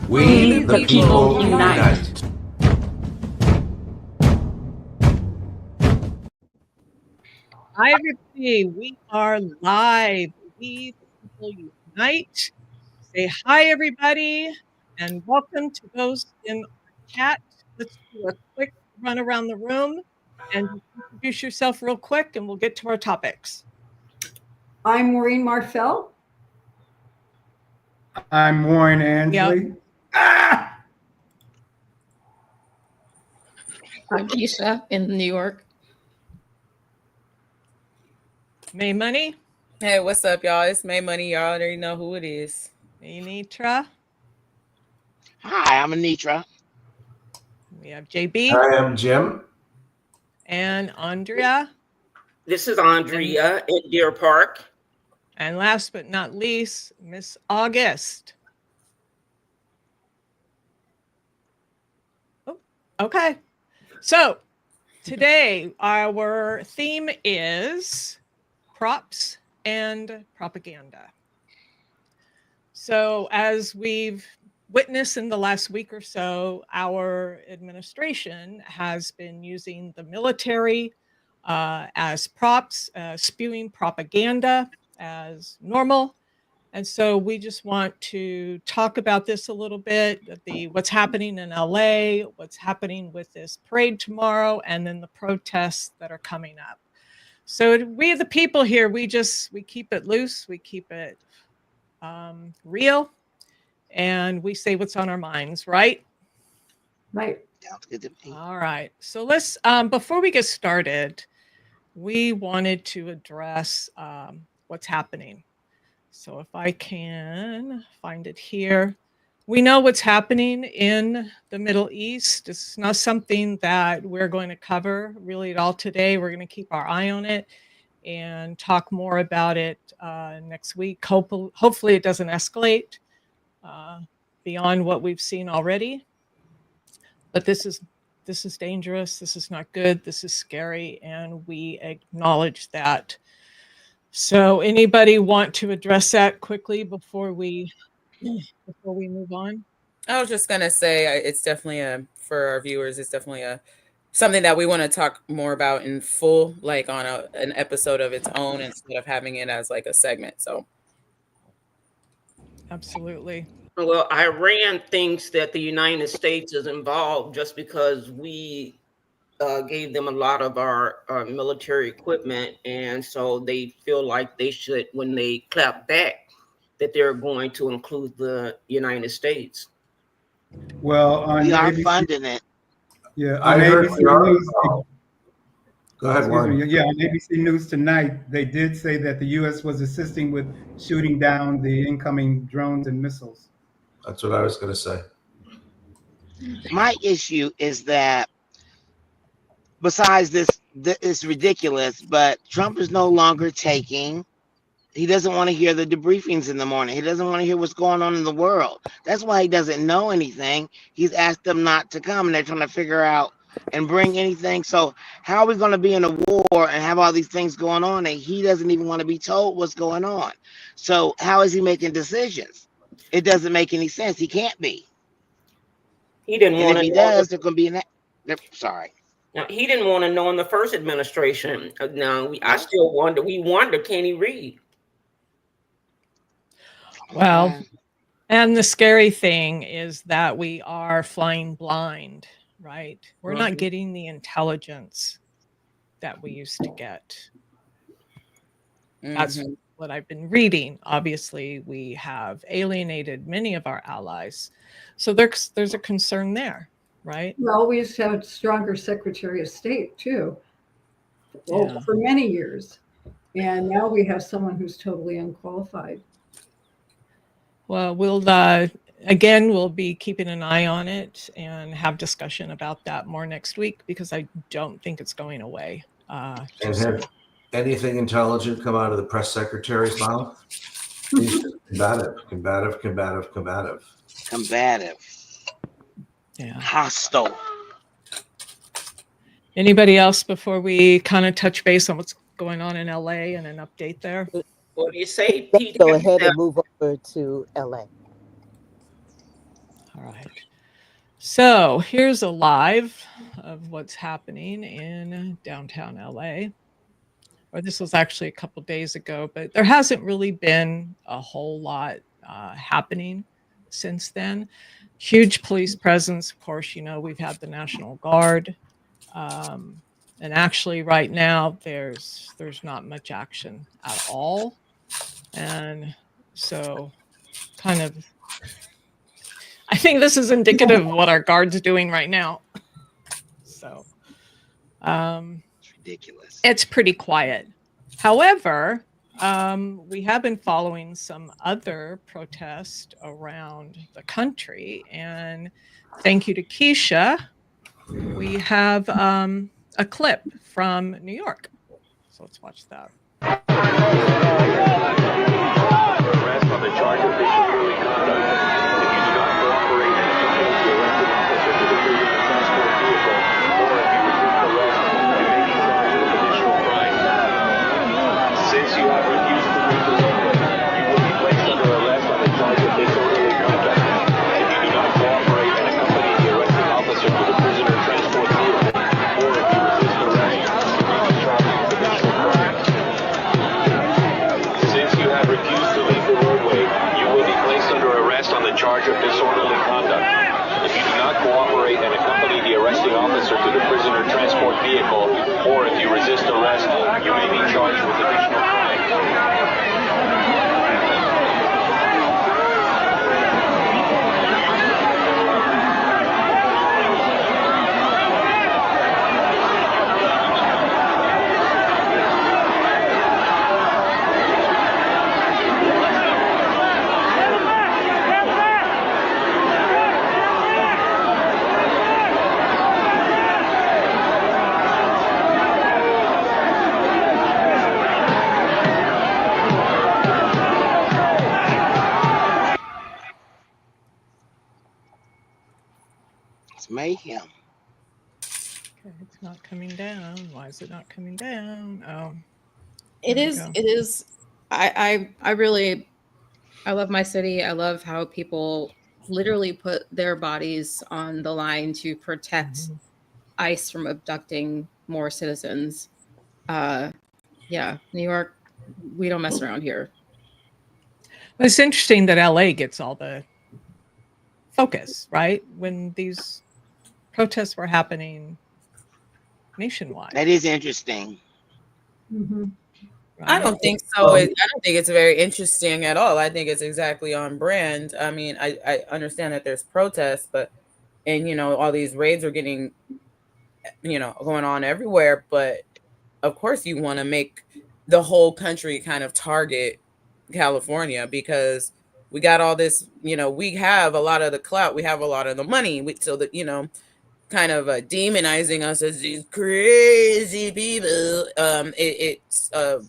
We the people unite. Hi, everybody. We are live. We the people unite. Say hi, everybody, and welcome to those in our chat. Let's do a quick run around the room and introduce yourself real quick, and we'll get to our topics. I'm Maureen Marfell. I'm Warren Ansley. I'm Keisha in New York. May Money. Hey, what's up, y'all? It's May Money. Y'all already know who it is. May Nitra. Hi, I'm Anitra. We have JB. I am Jim. And Andrea. This is Andrea in Deer Park. And last but not least, Miss August. Oh, okay. So today our theme is props and propaganda. So as we've witnessed in the last week or so, our administration has been using the military as props, spewing propaganda as normal. And so we just want to talk about this a little bit, what's happening in LA, what's happening with this parade tomorrow, and then the protests that are coming up. So we the people here, we keep it loose, we keep it real, and we say what's on our minds, right? Right. Sounds good to me. All right. So let's, before we get started, we wanted to address what's happening. So if I can find it here, we know what's happening in the Middle East. It's not something that we're going to cover really at all today. We're going to keep our eye on it and talk more about it next week. Hopefully it doesn't escalate beyond what we've seen already. But this is dangerous. This is not good. This is scary, and we acknowledge that. So anybody want to address that quickly before we move on? I was just gonna say it's definitely for our viewers. It's definitely something that we want to talk more about in full, like on an episode of its own, instead of having it as like a segment. So, absolutely. Well, Iran thinks that the United States is involved just because we gave them a lot of our military equipment. And so they feel like they should, when they clap back, that they're going to include the United States. Well, on We are ABC, funding it. yeah, I on heard ABC we are. News. Go ahead, Warren. Yeah, on ABC News tonight, they did say that the U.S. was assisting with shooting down the incoming drones and missiles. That's what I was going to say. My issue is that besides this, it's ridiculous, but Trump is no longer taking. He doesn't want to hear the debriefings in the morning. He doesn't want to hear what's going on in the world. That's why he doesn't know anything. He's asked them not to come, and they're trying to figure out and bring anything. So how are we going to be in a war and have all these things going on, and he doesn't even want to be told what's going on? So how is he making decisions? It doesn't make any sense. He can't be. He didn't And want if to he know. does, there's going to be sorry. Now, he didn't want to know in the first administration. Now, I still wonder. We wonder, can he read? Well, and the scary thing is that we are flying blind, right? We're not getting the intelligence that we used to get. That's what I've been reading. Obviously, we have alienated many of our allies. So there's a concern there, right? Well, we used to have a stronger Secretary of State, too, Yeah. for many years. And now we have someone who's totally unqualified. Well, we'll be keeping an eye on it and have discussion about that more next week, because I don't think it's going away. And have anything intelligent come out of the press secretary's mouth? He's combative. Yeah. Hostile. Anybody else before we kind of touch base on what's going on in LA and an update there? What do you say, Let's Pete? go ahead and move over to LA. All right. So here's a live of what's happening in downtown LA. Or this was actually a couple days ago, but there hasn't really been a whole lot happening since then. Huge police presence. Of course, you know, we've had the National Guard. And actually right now there's not much action at all. And so kind of, I think this is indicative of what our guard's doing right now. So It's ridiculous. it's pretty quiet. However, we have been following some other protests around the country, and thank you to Keisha, we have a clip from New York. So let's watch that. Arrest on the charge of disorderly conduct. If you do not cooperate and accompany the arresting officer to the prison or transport vehicle, or if you resist arrest, you may be charged with additional crimes. Since you have refused to leave the roadway, you will be placed under arrest on the charge of disorderly conduct. If you do not cooperate and accompany the arresting officer to the prison or transport vehicle, or if you resist arrest, you may be charged with additional crimes. Since you have refused to leave the roadway, you will be placed under arrest on the charge of disorderly conduct. If you do not cooperate and accompany the arresting officer to the prison or transport vehicle, or if you resist arrest, you may be charged with additional crimes. It's mayhem. Okay, it's not coming down. Why is it not coming down? Oh, It there we is. go. It is. I really, I love my city. I love how people literally put their bodies on the line to protect ICE from abducting more citizens. Yeah, New York, we don't mess around here. But it's interesting that LA gets all the focus, right? When these protests were happening nationwide. That is interesting. Mhm. Right? I don't think so. I don't think it's very interesting at all. I think it's exactly on brand. I mean, I understand that there's protests, but and you know all these raids are getting, you know, going on everywhere. But of course, you want to make the whole country kind of target California because we got all this. You know, we have a lot of the clout, we have a lot of the money, so that you know, kind of demonizing us as these crazy people.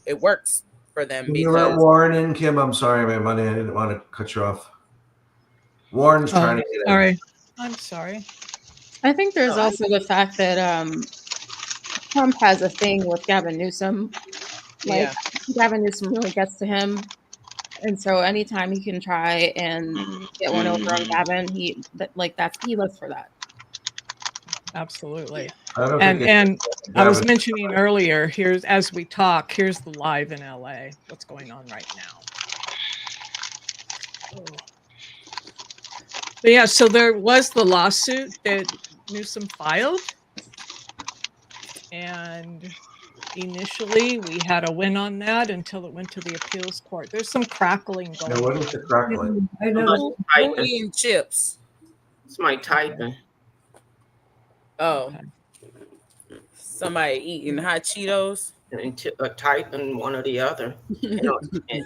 It works for them Can you let because Warren in, Kim? I'm sorry, my money. I didn't want to cut you off. Warren's trying to get in. Sorry. I'm sorry. I think there's also the fact that Trump has a thing with Gavin Newsom. Like Gavin Newsom really gets to him, and so anytime he can try and get one over on Gavin, he lives for that. Absolutely. I don't And think and I was Gavin- mentioning earlier, here's as we talk, here's the live in LA. What's going on right now? Oh. But yeah, so there was the lawsuit that Newsom filed. And initially we had a win on that until it went to the appeals court. There's some crackling going Yeah, what on. is the crackling? I know. Who eating chips? It's my typing. Oh, Okay. somebody eating hot Cheetos. And typing one or the other. You know, and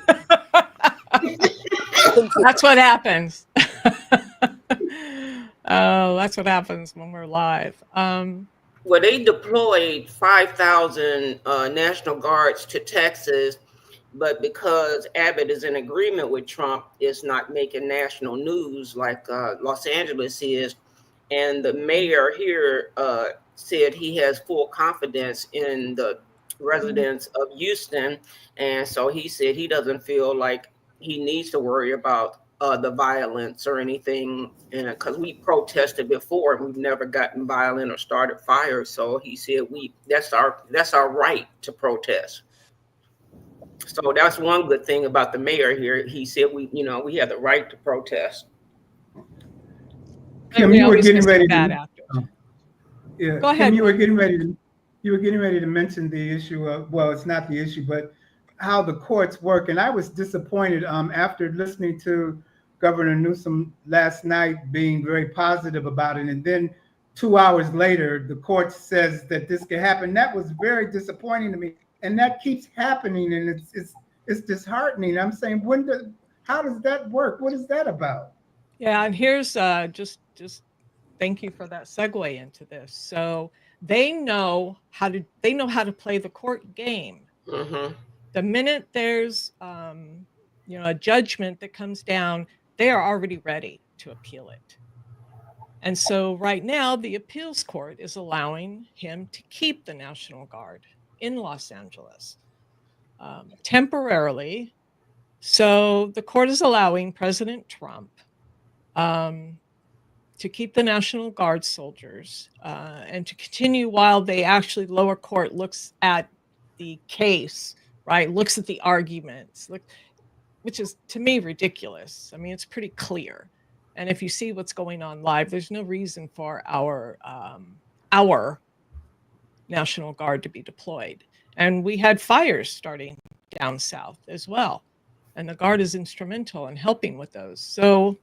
That's what happens. Oh, that's what happens when we're live. well, they deployed 5,000 National Guards to Texas, but because Abbott is in agreement with Trump, it's not making national news like Los Angeles is. And the mayor here said he has full confidence in the residents of Houston. And so he said he doesn't feel like he needs to worry about the violence or anything, because we protested before and we've never gotten violent or started fires. So he said that's our right to protest. So that's one good thing about the mayor here. He said we have the right to protest. Kim, you were getting ready to. Yeah, go ahead. Kim, you were getting ready to mention the issue of, well, it's not the issue, but how the courts work. And I was disappointed after listening to Governor Newsom last night being very positive about it. And then 2 hours later, the court says that this can happen. That was very disappointing to me. And that keeps happening. And it's disheartening. I'm saying, how does that work? What is that about? Yeah, and here's just thank you for that segue into this. So they know how to play the court game. Mm-hmm. The minute there's a judgment that comes down, they are already ready to appeal it. And so right now, the appeals court is allowing him to keep the National Guard in Los Angeles temporarily. So the court is allowing President Trump to keep the National Guard soldiers and to continue while they actually, lower court looks at the case, right? Looks at the arguments, which is to me ridiculous. I mean, it's pretty clear. And if you see what's going on live, there's no reason for our National Guard to be deployed. And we had fires starting down south as well. And the Guard is instrumental in helping with those. So,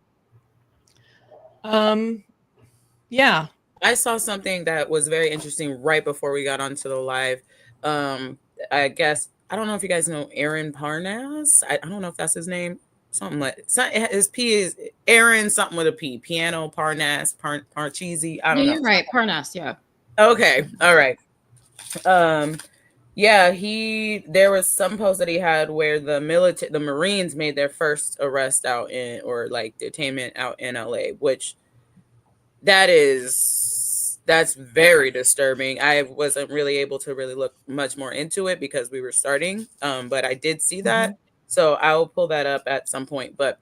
yeah. I saw something that was very interesting right before we got onto the live. I guess, I don't know if you guys know Aaron Parnas. I don't know if that's his name. His P is Aaron, something with a P. Piano, Parnas, Parcheesi. I don't know. You're right. Parnas, yeah. Okay. All right. Yeah, there was some post that he had where the Marines made their first arrest detainment out in LA, which that's very disturbing. I wasn't really able to really look much more into it because we were starting, but I did see that. So I will pull that up at some point. But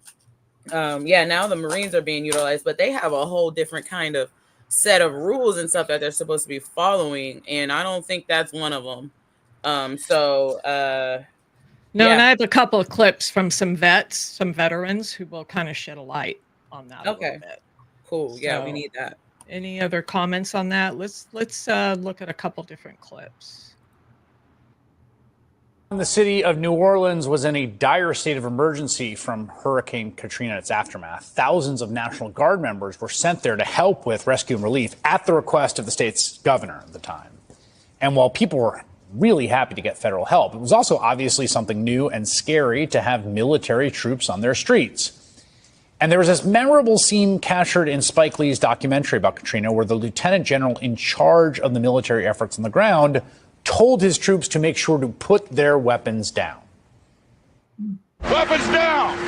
now the Marines are being utilized, but they have a whole different kind of set of rules and stuff that they're supposed to be following. And I don't think that's one of them. And I have a couple of clips from some veterans who will kind of shed a light on that a little bit. Cool. Yeah, So, we need that. Any other comments on that? Let's look at a couple different clips. The city of New Orleans was in a dire state of emergency from Hurricane Katrina and its aftermath. Thousands of National Guard members were sent there to help with rescue and relief at the request of the state's governor at the time. And while people were really happy to get federal help, it was also obviously something new and scary to have military troops on their streets. And there was this memorable scene captured in Spike Lee's documentary about Katrina, where the lieutenant general in charge of the military efforts on the ground told his troops to make sure to put their weapons down. Weapons down!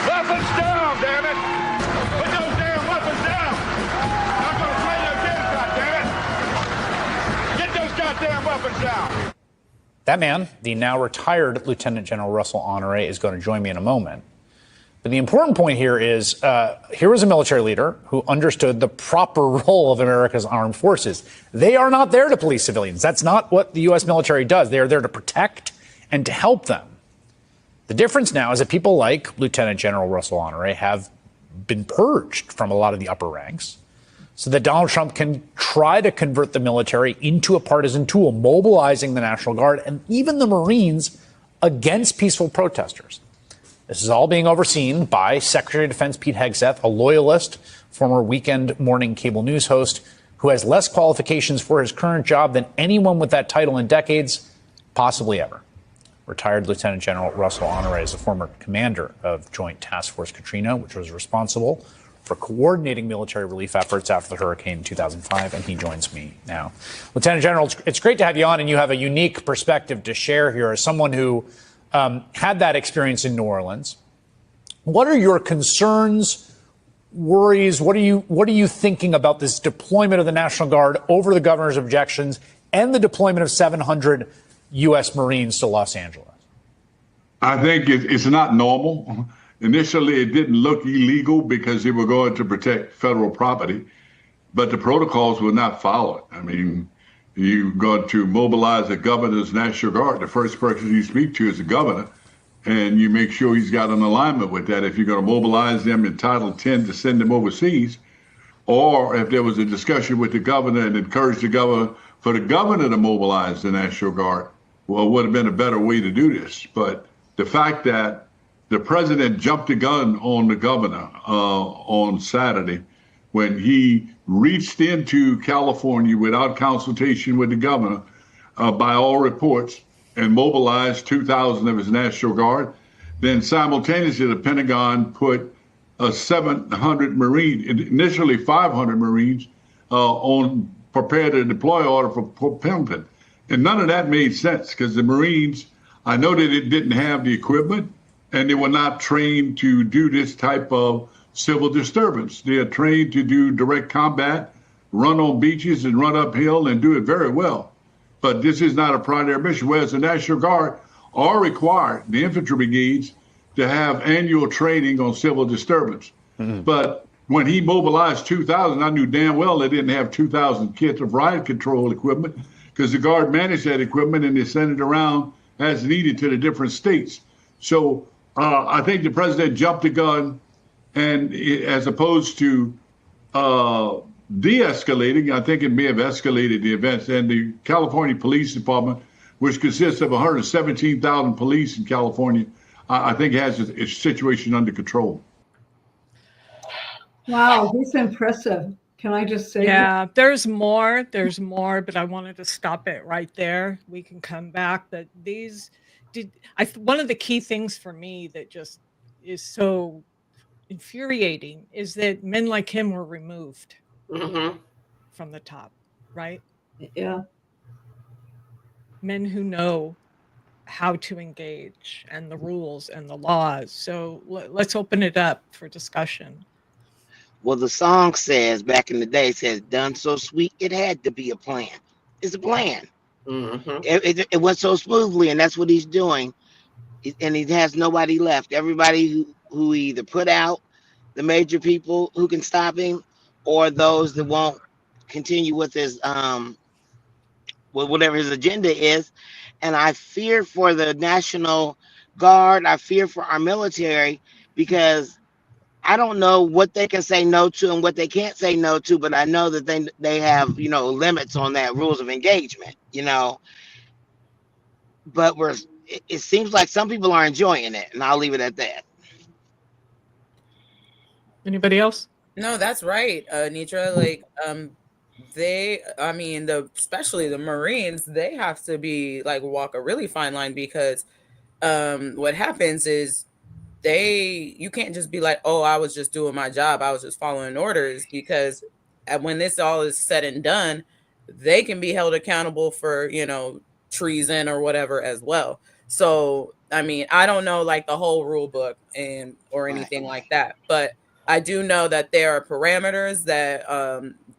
Weapons down, damn it! Put those damn weapons down! I'm gonna play your game, goddammit! Get those goddamn weapons down! That man, the now retired Lieutenant General Russell Honore, is going to join me in a moment. But the important point here is here was a military leader who understood the proper role of America's armed forces. They are not there to police civilians. That's not what the U.S. military does. They are there to protect and to help them. The difference now is that people like Lieutenant General Russell Honore have been purged from a lot of the upper ranks so that Donald Trump can try to convert the military into a partisan tool, mobilizing the National Guard and even the Marines against peaceful protesters. This is all being overseen by Secretary of Defense Pete Hegseth, a loyalist, former weekend morning cable news host, who has less qualifications for his current job than anyone with that title in decades, possibly ever. Retired Lieutenant General Russell Honore is a former commander of Joint Task Force Katrina, which was responsible for coordinating military relief efforts after the hurricane in 2005, and he joins me now. Lieutenant General, it's great to have you on, and you have a unique perspective to share here as someone who had that experience in New Orleans. What are your concerns, worries? What are you thinking about this deployment of the National Guard over the governor's objections and the deployment of 700 U.S. Marines to Los Angeles? I think it's not normal. Initially, it didn't look illegal because they were going to protect federal property, but the protocols were not followed. I mean, you're going to mobilize the governor's National Guard. The first person you speak to is the governor, and you make sure he's got an alignment with that. If you're going to mobilize them in Title 10 to send them overseas, or if there was a discussion with the governor and encourage the governor for the governor to mobilize the National Guard, well, it would have been a better way to do this. But the fact that the president jumped the gun on the governor on Saturday when he reached into California without consultation with the governor, by all reports, and mobilized 2,000 of his National Guard. Then simultaneously, the Pentagon put 700 Marines, initially 500 Marines, on prepare to deploy order for Pimpton. And none of that made sense because the Marines, I know that it didn't have the equipment and they were not trained to do this type of civil disturbance. They are trained to do direct combat, run on beaches and run uphill and do it very well. But this is not a primary mission, whereas the National Guard are required, the infantry brigades, to have annual training on civil disturbance. Mm-hmm. But when he mobilized 2,000, I knew damn well they didn't have 2,000 kits of riot control equipment because the Guard managed that equipment and they sent it around as needed to the different states. So I think the president jumped the gun, and as opposed to de-escalating, I think it may have escalated the events. And the California Police Department, which consists of 117,000 police in California, I think has its situation under control. Wow, he's impressive. Can I just say? Yeah, there's more, but I wanted to stop it right there. We can come back, but one of the key things for me that just is so infuriating is that men like him were removed from the top, right? Yeah. Men who know how to engage and the rules and the laws. So let's open it up for discussion. Well, the song says, back in the day, says, done so sweet, it had to be a plan. It's a plan. Mm-hmm. It went so smoothly, and that's what he's doing. And he has nobody left. Everybody who either put out, the major people who can stop him, or those that won't continue with his with whatever his agenda is. And I fear for the National Guard. I fear for our military, because I don't know what they can say no to and what they can't say no to, but I know that they have, limits on that, rules of engagement, but it seems like some people are enjoying it, and I'll leave it at that. Anybody else? No, that's right, Nitra. Like, especially the Marines, they have to be like walk a really fine line, because what happens is you can't just be like, oh, I was just doing my job, I was just following orders, because when this all is said and done, they can be held accountable for, treason or whatever as well. So, I mean, I don't know like the whole rule book or anything like that, but I do know that there are parameters that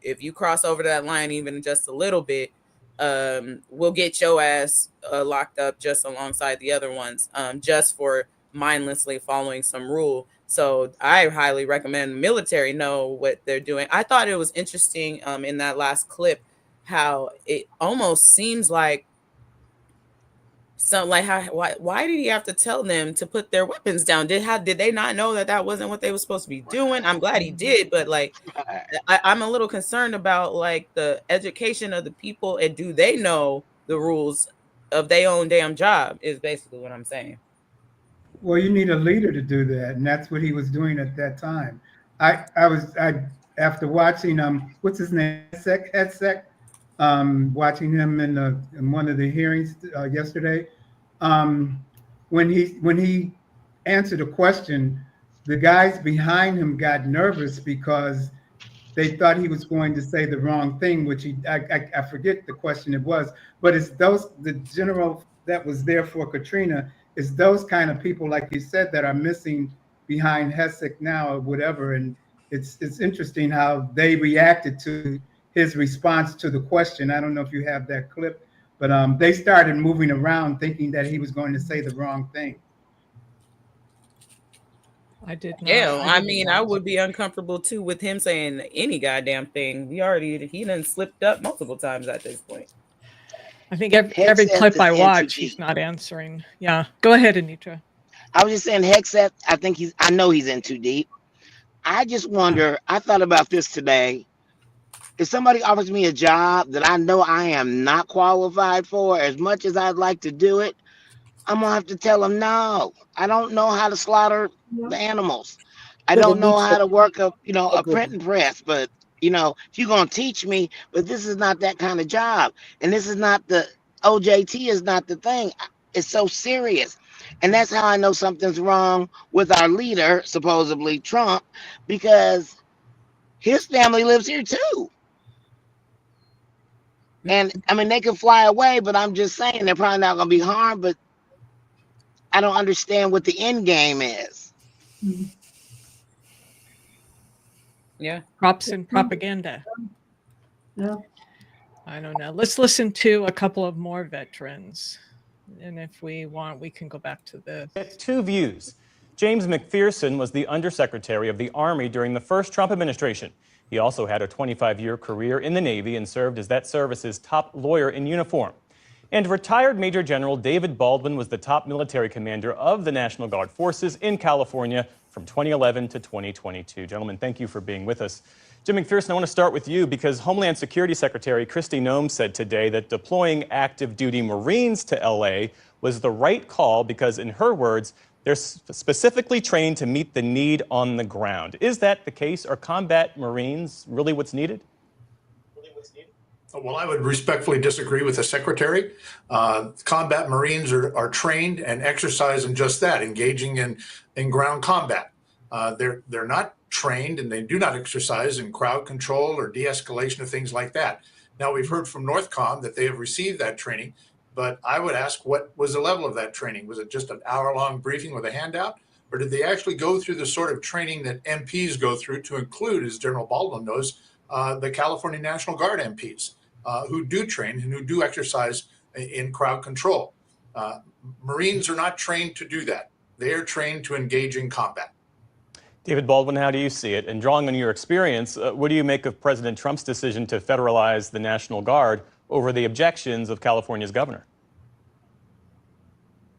if you cross over that line even just a little bit, we'll get your ass locked up just alongside the other ones, just for mindlessly following some rule. So I highly recommend military know what they're doing. I thought it was interesting in that last clip how it almost seems like why did he have to tell them to put their weapons down? Did they not know that wasn't what they were supposed to be doing? I'm glad he did, but like I'm a little concerned about like the education of the people, and do they know the rules of their own damn job is basically what I'm saying. Well, you need a leader to do that, and that's what he was doing at that time. I after watching what's his name, Hedsec, watching him in one of the hearings yesterday, when he answered a question, the guys behind him got nervous because they thought he was going to say the wrong thing, which I forget the question it was, but it's the general that was there for Katrina. It's those kind of people, like you said, that are missing behind Hedsec now or whatever. And it's interesting how they reacted to his response to the question. I don't know if you have that clip, but they started moving around thinking that he was going to say the wrong thing. I did not. Yeah, I didn't mean, know. I would be uncomfortable too with him saying any goddamn thing. He done slipped up multiple times at this point. I think every Hegseth clip is I in too watch, he's deep. not answering. Yeah, go ahead, Anitra. I was just saying, Hegseth, I know he's in too deep. I just wonder, I thought about this today. If somebody offers me a job that I know I am not qualified for, as much as I'd like to do it, I'm gonna have to tell them no. I don't know how to slaughter the animals. I Look, don't know how Anitra, to work a agree. printing press. But if you're gonna teach me, but this is not that kind of job, and this is not the OJT is not the thing. It's so serious, and that's how I know something's wrong with our leader, supposedly Trump, because his family lives here too. And I mean, they can fly away, but I'm just saying they're probably not gonna be harmed. But I don't understand what the end game is. Yeah. Props and propaganda. Yeah. I don't know. Let's listen to a couple of more veterans. And if we want, we can go back to this. Two views. James McPherson was the Undersecretary of the Army during the first Trump administration. He also had a 25-year career in the Navy and served as that service's top lawyer in uniform. And retired Major General David Baldwin was the top military commander of the National Guard forces in California from 2011 to 2022. Gentlemen, thank you for being with us. Jim McPherson, I want to start with you because Homeland Security Secretary Kristi Noem said today that deploying active duty Marines to LA was the right call because, in her words, they're specifically trained to meet the need on the ground. Is that the case? Are combat Marines really what's needed? Well, I would respectfully disagree with the secretary. Combat Marines are trained and exercise in just that, engaging in ground combat. They're not trained and they do not exercise in crowd control or de-escalation of things like that. Now, we've heard from Northcom that they have received that training, but I would ask, what was the level of that training? Was it just an hour-long briefing with a handout? Or did they actually go through the sort of training that MPs go through to include, as General Baldwin knows, the California National Guard MPs who do train and who do exercise in crowd control? Marines are not trained to do that. They are trained to engage in combat. David Baldwin, how do you see it? And drawing on your experience, what do you make of President Trump's decision to federalize the National Guard over the objections of California's governor?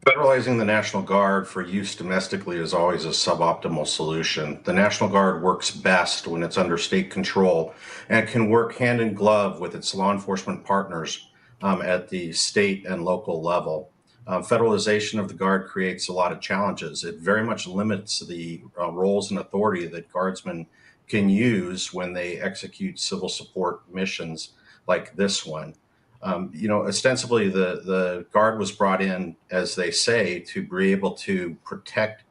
Federalizing the National Guard for use domestically is always a suboptimal solution. The National Guard works best when it's under state control and can work hand in glove with its law enforcement partners at the state and local level. Federalization of the Guard creates a lot of challenges. It very much limits the roles and authority that Guardsmen can use when they execute civil support missions like this one. Ostensibly the Guard was brought in, as they say, to be able to protect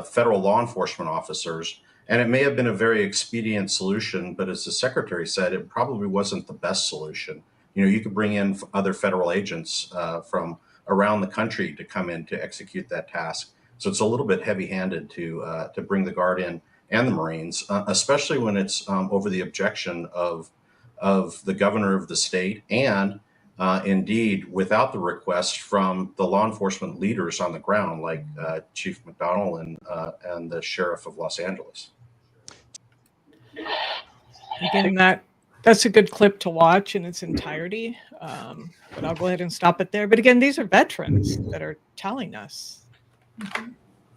federal law enforcement officers. And it may have been a very expedient solution, but as the secretary said, it probably wasn't the best solution. You could bring in other federal agents from around the country to come in to execute that task. So it's a little bit heavy-handed to bring the Guard in and the Marines, especially when it's over the objection of the governor of the state and indeed without the request from the law enforcement leaders on the ground, like Chief McDonnell and the sheriff of Los Angeles. Again, that's a good clip to watch in its entirety. But I'll go ahead and stop it there. But again, these are veterans that are telling us.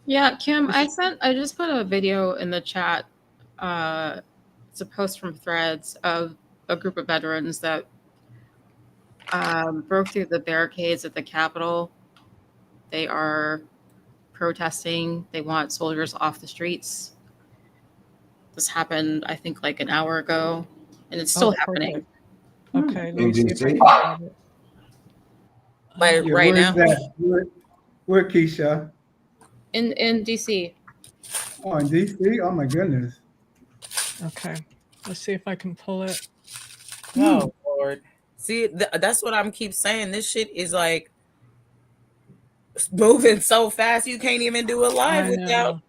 Yeah, Kim, I just put a video in the chat. It's a post from Threads of a group of veterans that broke through the barricades at the Capitol. They are protesting. They want soldiers off the streets. This happened, I think, like an hour ago, and it's still happening. Okay, let In me see if I DC? can find it. Like Yeah, right where's now. that? Where Keisha? In DC. Oh, in DC? Oh my goodness. Okay, let's see if I can pull it. Oh Lord. See, that's what I'm keep saying. This shit is like moving so fast you can't even do a live without.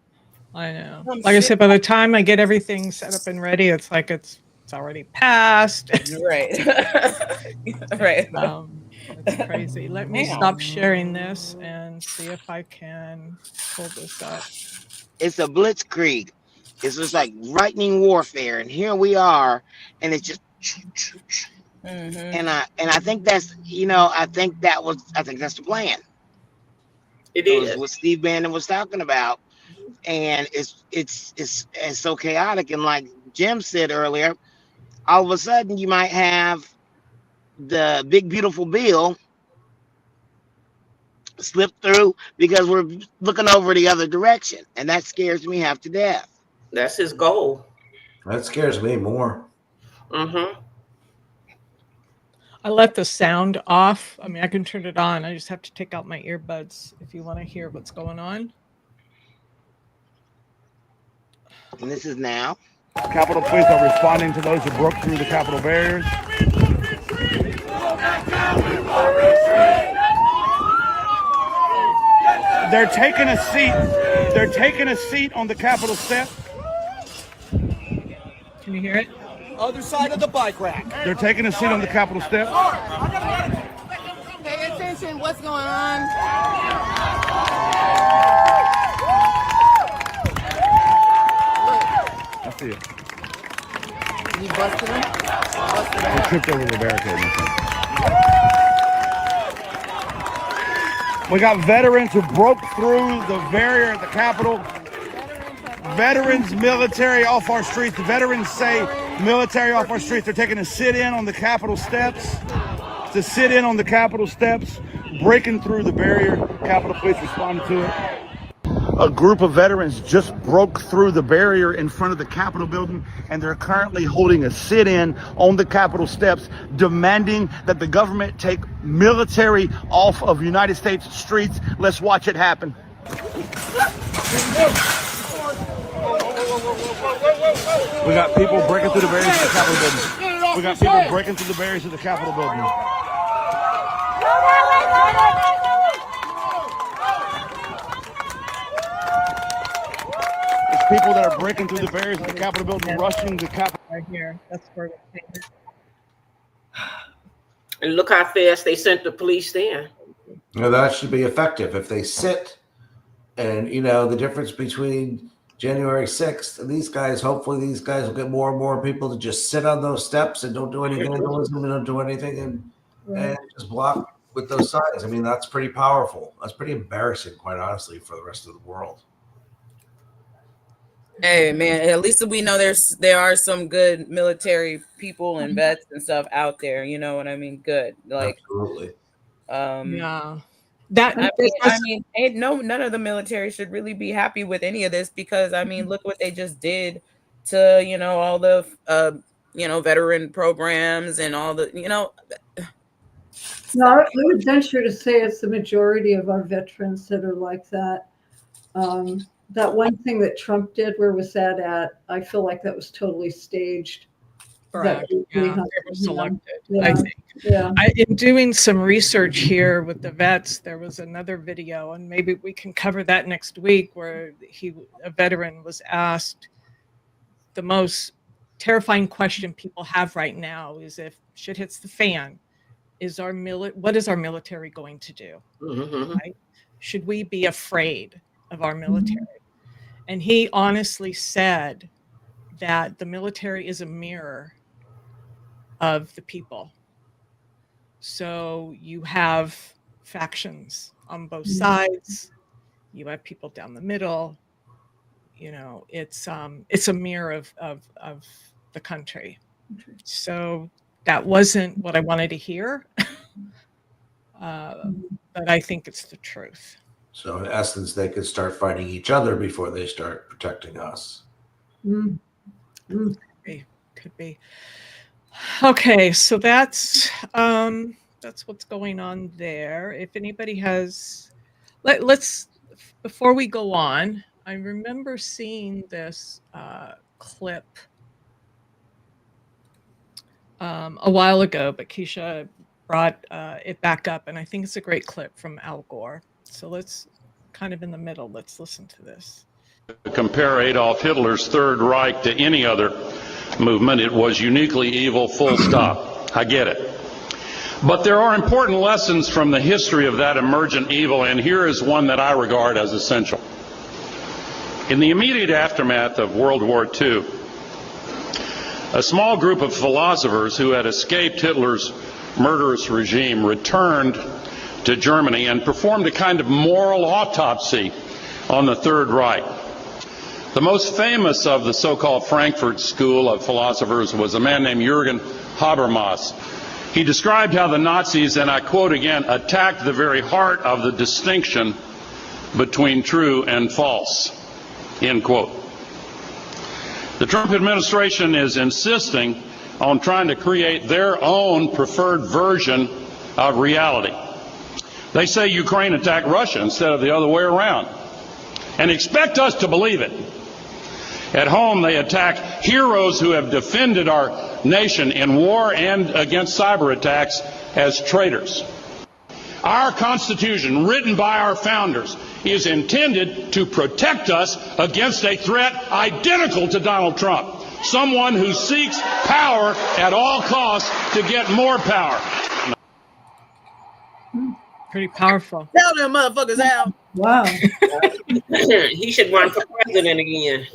I know. some Like I shit. said, by the time I get everything set up and ready, it's like it's already passed. Right. Right. It's crazy. Let me Damn. stop sharing this and see if I can pull this up. It's a blitzkrieg. It's just like lightning warfare, and here we are, and it's just. And I think that's I think that's the plan. It It was is. what Steve Bannon was talking about, and it's so chaotic. And like Jim said earlier, all of a sudden you might have the big beautiful bill slip through because we're looking over the other direction, and that scares me half to death. That's his goal. That scares me more. Mm-hmm. I let the sound off. I mean, I can turn it on. I just have to take out my earbuds if you want to hear what's going on. And this is now. Capitol Police are responding to those who broke through the Capitol barriers. They're taking a seat. They're taking a seat on the Capitol steps. Can you hear it? Other side of the bike rack. They're taking a seat on the Capitol steps. Pay attention. What's going on? I see it. You busted him? They tripped over the barricade. We got veterans who broke through the barrier at the Capitol. Veterans, military off our streets. The veterans say military off our streets. They're taking a sit-in on the Capitol steps. To sit in on the Capitol steps, breaking through the barrier. Capitol Police responded to it. A group of veterans just broke through the barrier in front of the Capitol building, and they're currently holding a sit-in on the Capitol steps, demanding that the government take military off of United States streets. Let's watch it happen. We got people breaking through the barriers of the Capitol building. We got people breaking through the barriers of the Capitol building. People that are breaking through the barriers of the Capitol building, rushing the Capitol. Right here. That's where we're taking. And look how fast they sent the police there. Now, that should be effective if they sit. And the difference between January 6th and these guys, hopefully these guys will get more and more people to just sit on those steps and don't do any vandalism and don't do anything and just block with those signs. I mean, that's pretty powerful. That's pretty embarrassing, quite honestly, for the rest of the world. Hey man, at least we know there are some good military people and vets and stuff out there. You know what I mean? Good, like absolutely. Yeah. None of the military should really be happy with any of this because I mean, look what they just did to all the veteran programs and all the No, I would venture to say it's the majority of our veterans that are like that. That one thing that Trump did, where was that at? I feel like that was totally staged. Correct. They were selected. Yeah. I think. Yeah. In doing some research here with the vets, there was another video, and maybe we can cover that next week, where a veteran was asked the most terrifying question people have right now is if shit hits the fan, what is our military going to do? Mm-hmm. Right? Should we be afraid of our military? And he honestly said that the military is a mirror of the people. So you have factions on both sides. You have people down the middle. It's a mirror of the country. So that wasn't what I wanted to hear, but I think it's the truth. So in essence, they could start fighting each other before they start protecting us. Could be. Okay, so that's what's going on there. If anybody has, let's before we go on, I remember seeing this clip a while ago, but Keisha brought it back up, and I think it's a great clip from Al Gore. So let's kind of in the middle. Let's listen to this. Compare Adolf Hitler's Third Reich to any other movement. It was uniquely evil, full stop. I get it. But there are important lessons from the history of that emergent evil, and here is one that I regard as essential. In the immediate aftermath of World War II, a small group of philosophers who had escaped Hitler's murderous regime returned to Germany and performed a kind of moral autopsy on the Third Reich. The most famous of the so-called Frankfurt School of philosophers was a man named Jürgen Habermas. He described how the Nazis, and I quote again, attacked the very heart of the distinction between true and false, end quote. The Trump administration is insisting on trying to create their own preferred version of reality. They say Ukraine attacked Russia instead of the other way around, and expect us to believe it. At home, they attack heroes who have defended our nation in war and against cyber attacks as traitors. Our Constitution, written by our founders, is intended to protect us against a threat identical to Donald Trump, someone who seeks power at all costs to get more power. Pretty powerful. Tell them motherfuckers out. Wow. He should run for president again.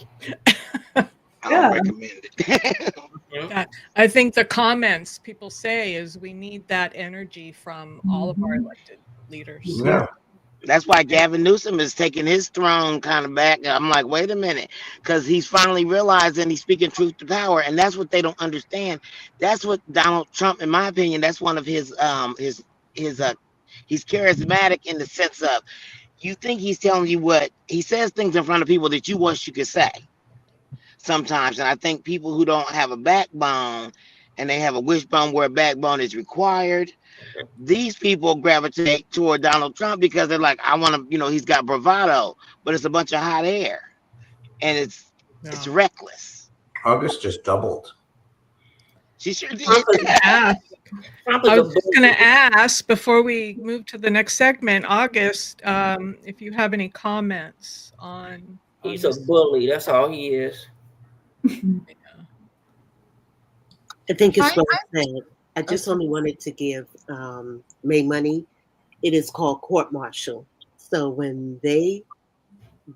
I Yeah. don't recommend it. I think the comments people say is we need that energy from all of our elected leaders. Yeah. That's why Gavin Newsom is taking his throne kind of back. I'm like, wait a minute, because he's finally realizing he's speaking truth to power, and that's what they don't understand. That's what Donald Trump, in my opinion, that's one of his he's charismatic in the sense of you think he's telling you what he says things in front of people that you wish you could say sometimes. And I think people who don't have a backbone and they have a wishbone where a backbone is required, these people gravitate toward Donald Trump because they're like, I want to, he's got bravado, but it's a bunch of hot air and it's reckless. August just doubled. She sure did. I was just going to ask before we move to the next segment, August, if you have any comments on. He's a bully. That's all he is. I think it's well said. I just only wanted to give May money. It is called court-martial. So when they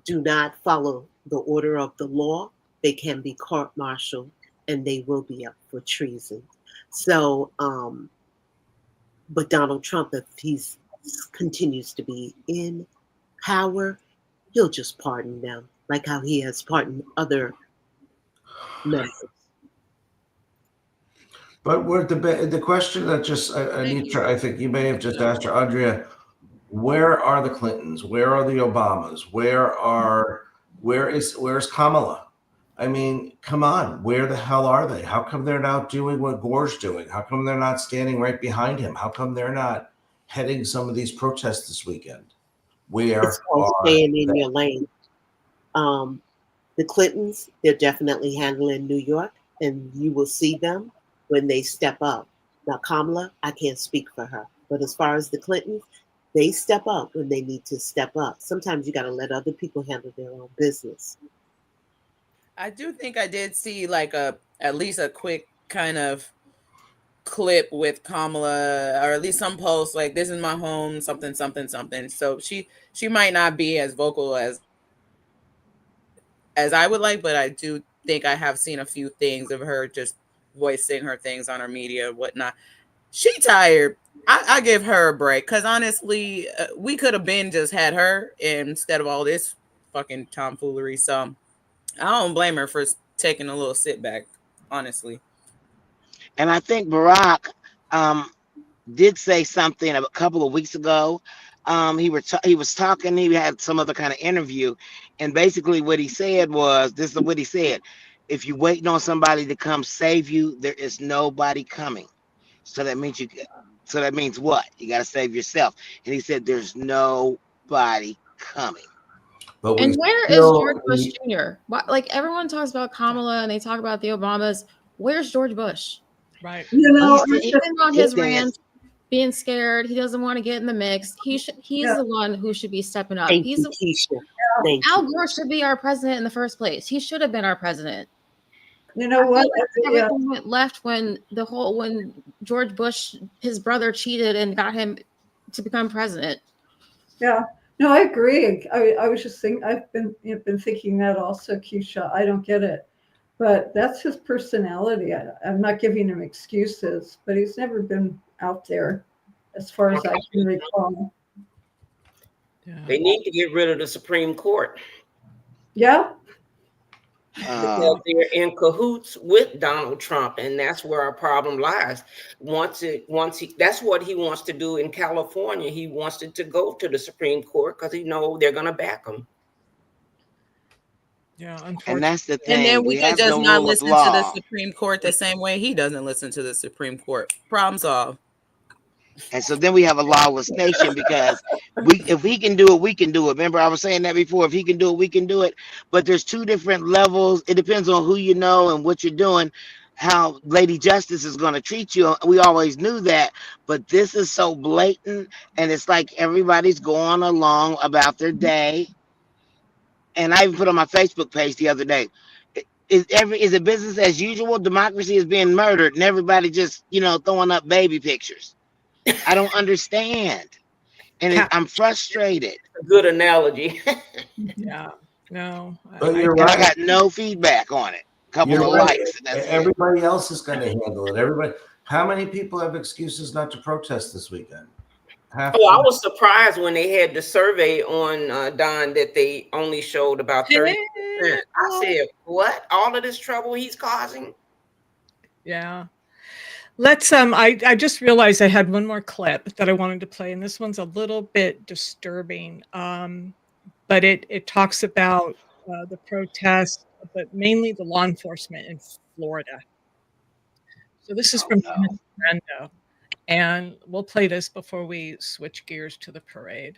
do not follow the order of the law, they can be court-martialed and they will be up for treason. So, but Donald Trump, if he continues to be in power, he'll just pardon them, like how he has pardoned other members. But the question that just Anitra, I think you may have just asked her, Andrea, where are the Clintons? Where are the Obamas? Where's Kamala? I mean, come on, where the hell are they? How come they're not doing what Gore's doing? How come they're not standing right behind him? How come they're not heading some of these protests this weekend? It's called staying in your lane. The Clintons, they're definitely handling New York, and you will see them when they step up. Now, Kamala, I can't speak for her, but as far as the Clintons, they step up when they need to step up. Sometimes you got to let other people handle their own business. I do think I did see like at least a quick kind of clip with Kamala, or at least some posts like, this is my home, something, something, something. So she might not be as vocal as I would like, but I do think I have seen a few things of her just voicing her things on her media and whatnot. She tired. I give her a break because honestly, we could have been just had her instead of all this fucking tomfoolery. So I don't blame her for taking a little sit back, honestly. And I think Barack did say something a couple of weeks ago. He was talking. He had some other kind of interview, and basically what he said was, this is what he said: if you're waiting on somebody to come save you, there is nobody coming. So that means So that means what? You got to save yourself. And he said, there's nobody coming. But and where is George Bush Jr.? Like everyone talks about Kamala and they talk about the Obamas. Where's George Bush? Right. He's been on his rant, being scared. He doesn't want to get in the mix. He's the one who should be stepping up. Al Gore should be our president in the first place. He should have been our president. You know what? Everything went left when George Bush, his brother, cheated and got him to become president. Yeah. No, I agree. I was just thinking, I've been thinking that also, Keisha. I don't get it. But that's his personality. I'm not giving him excuses, but he's never been out there as far as I can recall. Yeah. They need to get rid of the Supreme Court. Yeah. Because they're in cahoots with Donald Trump, and that's where our problem lies. That's what he wants to do in California. He wants it to go to the Supreme Court because he knows they're going to back him. Yeah, And that's the And then thing. we We could have just no not rule of listen to the law. Supreme Court the same way he doesn't listen to the Supreme Court. Problem solved. And so then we have a lawless nation because if he can do it, we can do it. Remember, I was saying that before. If he can do it, we can do it. But there's two different levels. It depends on who you know and what you're doing, how Lady Justice is going to treat you. We always knew that. But this is so blatant, and it's like everybody's going along about their day. And I even put on my Facebook page the other day. Is it business as usual? Democracy is being murdered, and everybody just throwing up baby pictures. I don't understand, and I'm frustrated. A good analogy. Yeah. No. But you're And I right. got no feedback on it. A couple You're of right. likes, and that's it. Everybody else is going to handle it. Everybody. How many people have excuses not to protest this weekend? I was surprised when they had the survey on Don that they only showed about 30%. I said, what? All of this trouble he's causing? Yeah. Let's I just realized I had one more clip that I wanted to play, and this one's a little bit disturbing. But it talks about the protests, but mainly the law enforcement in Florida. So this is from Brando, and we'll play this before we switch gears to the parade.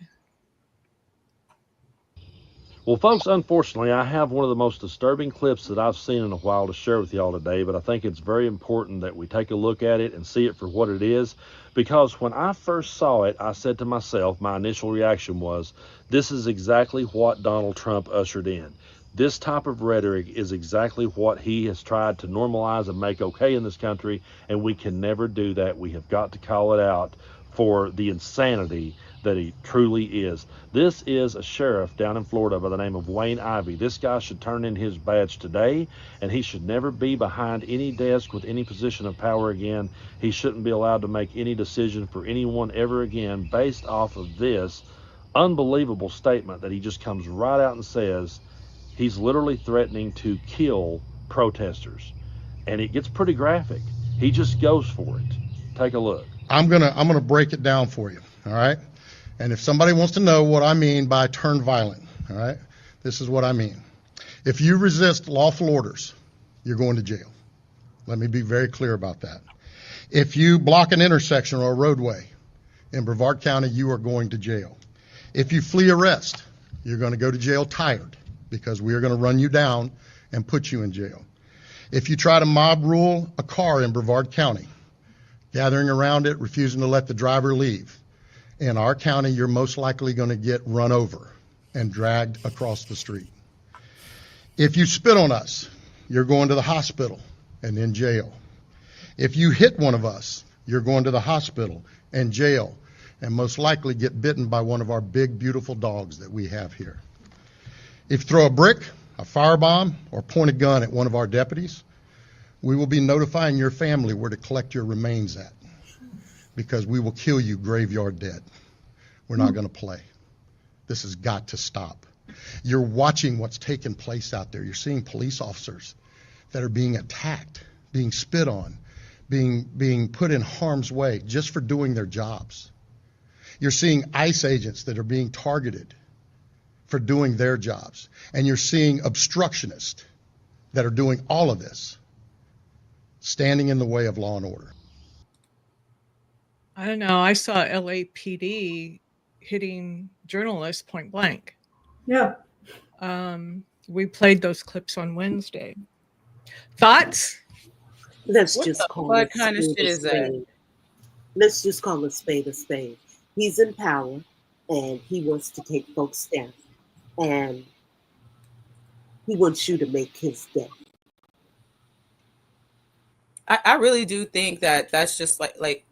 Well, folks, unfortunately, I have one of the most disturbing clips that I've seen in a while to share with y'all today, but I think it's very important that we take a look at it and see it for what it is, because when I first saw it, I said to myself, my initial reaction was, this is exactly what Donald Trump ushered in. This type of rhetoric is exactly what he has tried to normalize and make okay in this country, and we can never do that. We have got to call it out for the insanity that he truly is. This is a sheriff down in Florida by the name of Wayne Ivey. This guy should turn in his badge today, and he should never be behind any desk with any position of power again. He shouldn't be allowed to make any decision for anyone ever again based off of this unbelievable statement that he just comes right out and says he's literally threatening to kill protesters. And it gets pretty graphic. He just goes for it. Take a look. I'm gonna break it down for you, all right? And if somebody wants to know what I mean by turn violent, all right, this is what I mean. If you resist lawful orders, you're going to jail. Let me be very clear about that. If you block an intersection or a roadway in Brevard County, you are going to jail. If you flee arrest, you're going to go to jail tired, because we are going to run you down and put you in jail. If you try to mob rule a car in Brevard County, gathering around it, refusing to let the driver leave, in our county, you're most likely going to get run over and dragged across the street. If you spit on us, you're going to the hospital and in jail. If you hit one of us, you're going to the hospital and jail, and most likely get bitten by one of our big, beautiful dogs that we have here. If you throw a brick, a firebomb, or point a gun at one of our deputies, we will be notifying your family where to collect your remains at, because we will kill you graveyard dead. We're not going to play. This has got to stop. You're watching what's taking place out there. You're seeing police officers that are being attacked, being spit on, being put in harm's way just for doing their jobs. You're seeing ICE agents that are being targeted for doing their jobs. And you're seeing obstructionists that are doing all of this, standing in the way of law and order. I don't know. I saw LAPD hitting journalists point blank. Yeah. We played those clips on Wednesday. Thoughts? Let's What just the call fuck it kind of spade shit a is that? spade. Let's just call a spade a spade. He's in power, and he wants to take folks down, and he wants you to make his day. I really do think that that's just like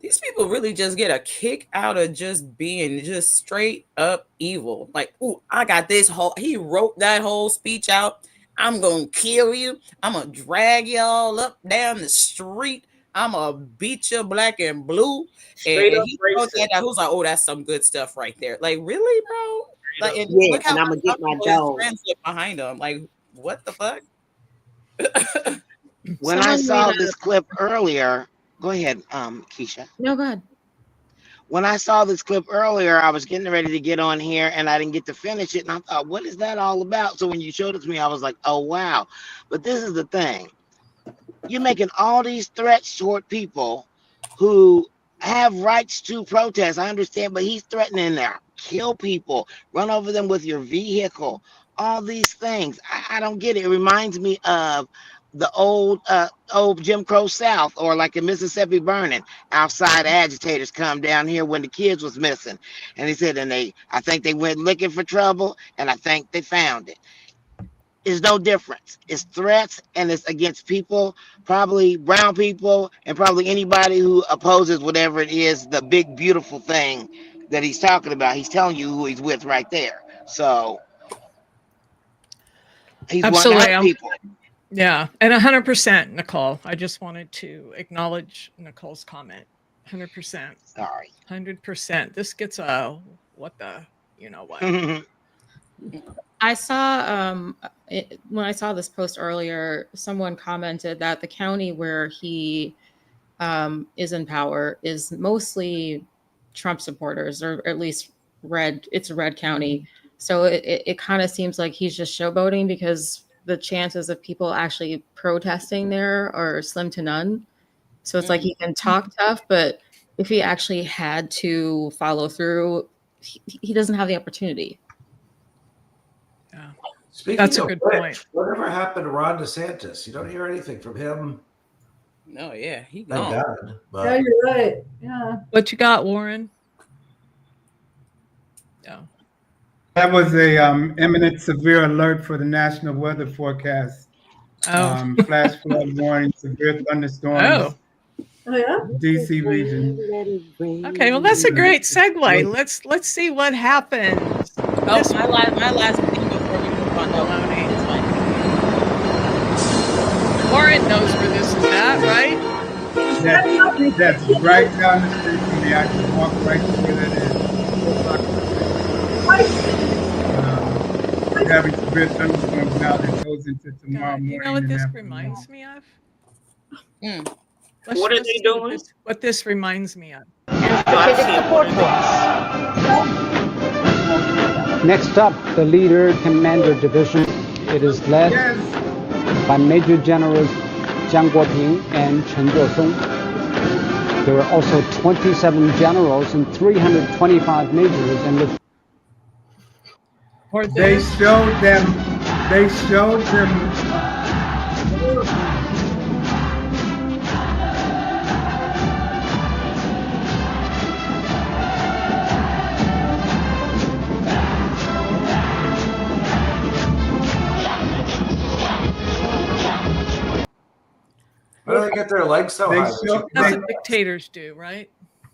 these people really just get a kick out of just being just straight up evil. Like, ooh, I got this whole, he wrote that whole speech out. I'm going to kill you. I'm going to drag y'all up down the street. I'm going to beat you black and blue. Straight And up he wrote racist. that out. He was like, oh, that's some good stuff right there. Like, really, bro? Like, and Yeah, look how and I'm gonna get my uncomfortable his dog. friends get behind him. Like, what the fuck? When I saw this clip earlier, go ahead, Keisha. No, go ahead. When I saw this clip earlier, I was getting ready to get on here and I didn't get to finish it. And I thought, what is that all about? So when you showed it to me, I was like, oh, wow. But this is the thing. You're making all these threats toward people who have rights to protest. I understand, but he's threatening to kill people, run over them with your vehicle, all these things. I don't get it. It reminds me of the old Jim Crow South, or like in Mississippi Burning. Outside agitators come down here when the kids was missing. And he said, I think they went looking for trouble, and I think they found it. Is no difference. It's threats, and it's against people, probably brown people, and probably anybody who opposes whatever it is, the big, beautiful thing that he's talking about. He's telling you who he's with right there. So he's wanting to hurt people. Yeah, and 100%, Nicole. I just wanted to acknowledge Nicole's comment. 100%. Sorry. 100%. This gets a what the, you know what. I saw when I saw this post earlier, someone commented that the county where he is in power is mostly Trump supporters, or at least red. It's a red county, so it kind of seems like he's just showboating, because the chances of people actually protesting there are slim to none. So it's like he can talk tough, but if he actually had to follow through, he doesn't have the opportunity. Yeah. Speaking That's a of good which, point. whatever happened to Ron DeSantis? You don't hear anything from him. No, yeah, he Thank gone. God. Yeah, But you're right. Yeah. What you got, Warren? Yeah. That was a imminent severe alert for the national weather forecast. Oh. Flash flood warning, severe thunderstorms. Oh. Yeah. DC region. Okay, well that's a great segue. Let's see what happens. Oh, my last thing before we move on. Maloney. Warren knows where this is at, right? That's right down the street from me. I can walk right to where that is. We're having severe thunderstorms now that goes into tomorrow morning. You know what and this afternoon. reminds me of? What are they doing? What this reminds me of. Next up, the Leader Commander Division. It is led by Major Generals Jiang Guoping and Chen Zuosong. There were also 27 generals and 325 majors in the. They showed them. why do they get their legs so high? That's what dictators do, right?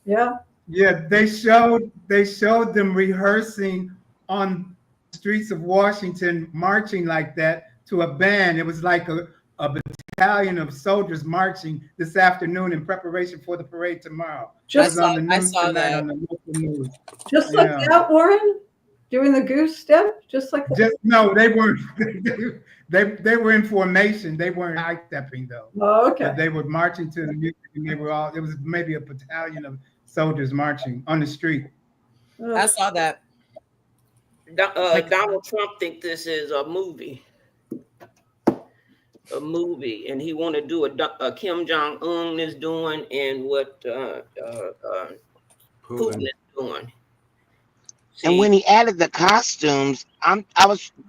Yeah. Yeah, they showed them rehearsing on the streets of Washington, marching like that to a band. It was like a battalion of soldiers marching this afternoon in preparation for the parade tomorrow. Just on the news I saw tonight that. on the local news. Just like that, Warren? Doing the goose step? Just like that? No, they weren't. They were in formation. They weren't high stepping though. Oh, okay. But they were marching to the music, and they were all. It was maybe a battalion of soldiers marching on the street. I saw that. Donald Trump think this is a movie. And he want to do a Kim Jong Un is doing, and what Putin is doing. And when he added the costumes,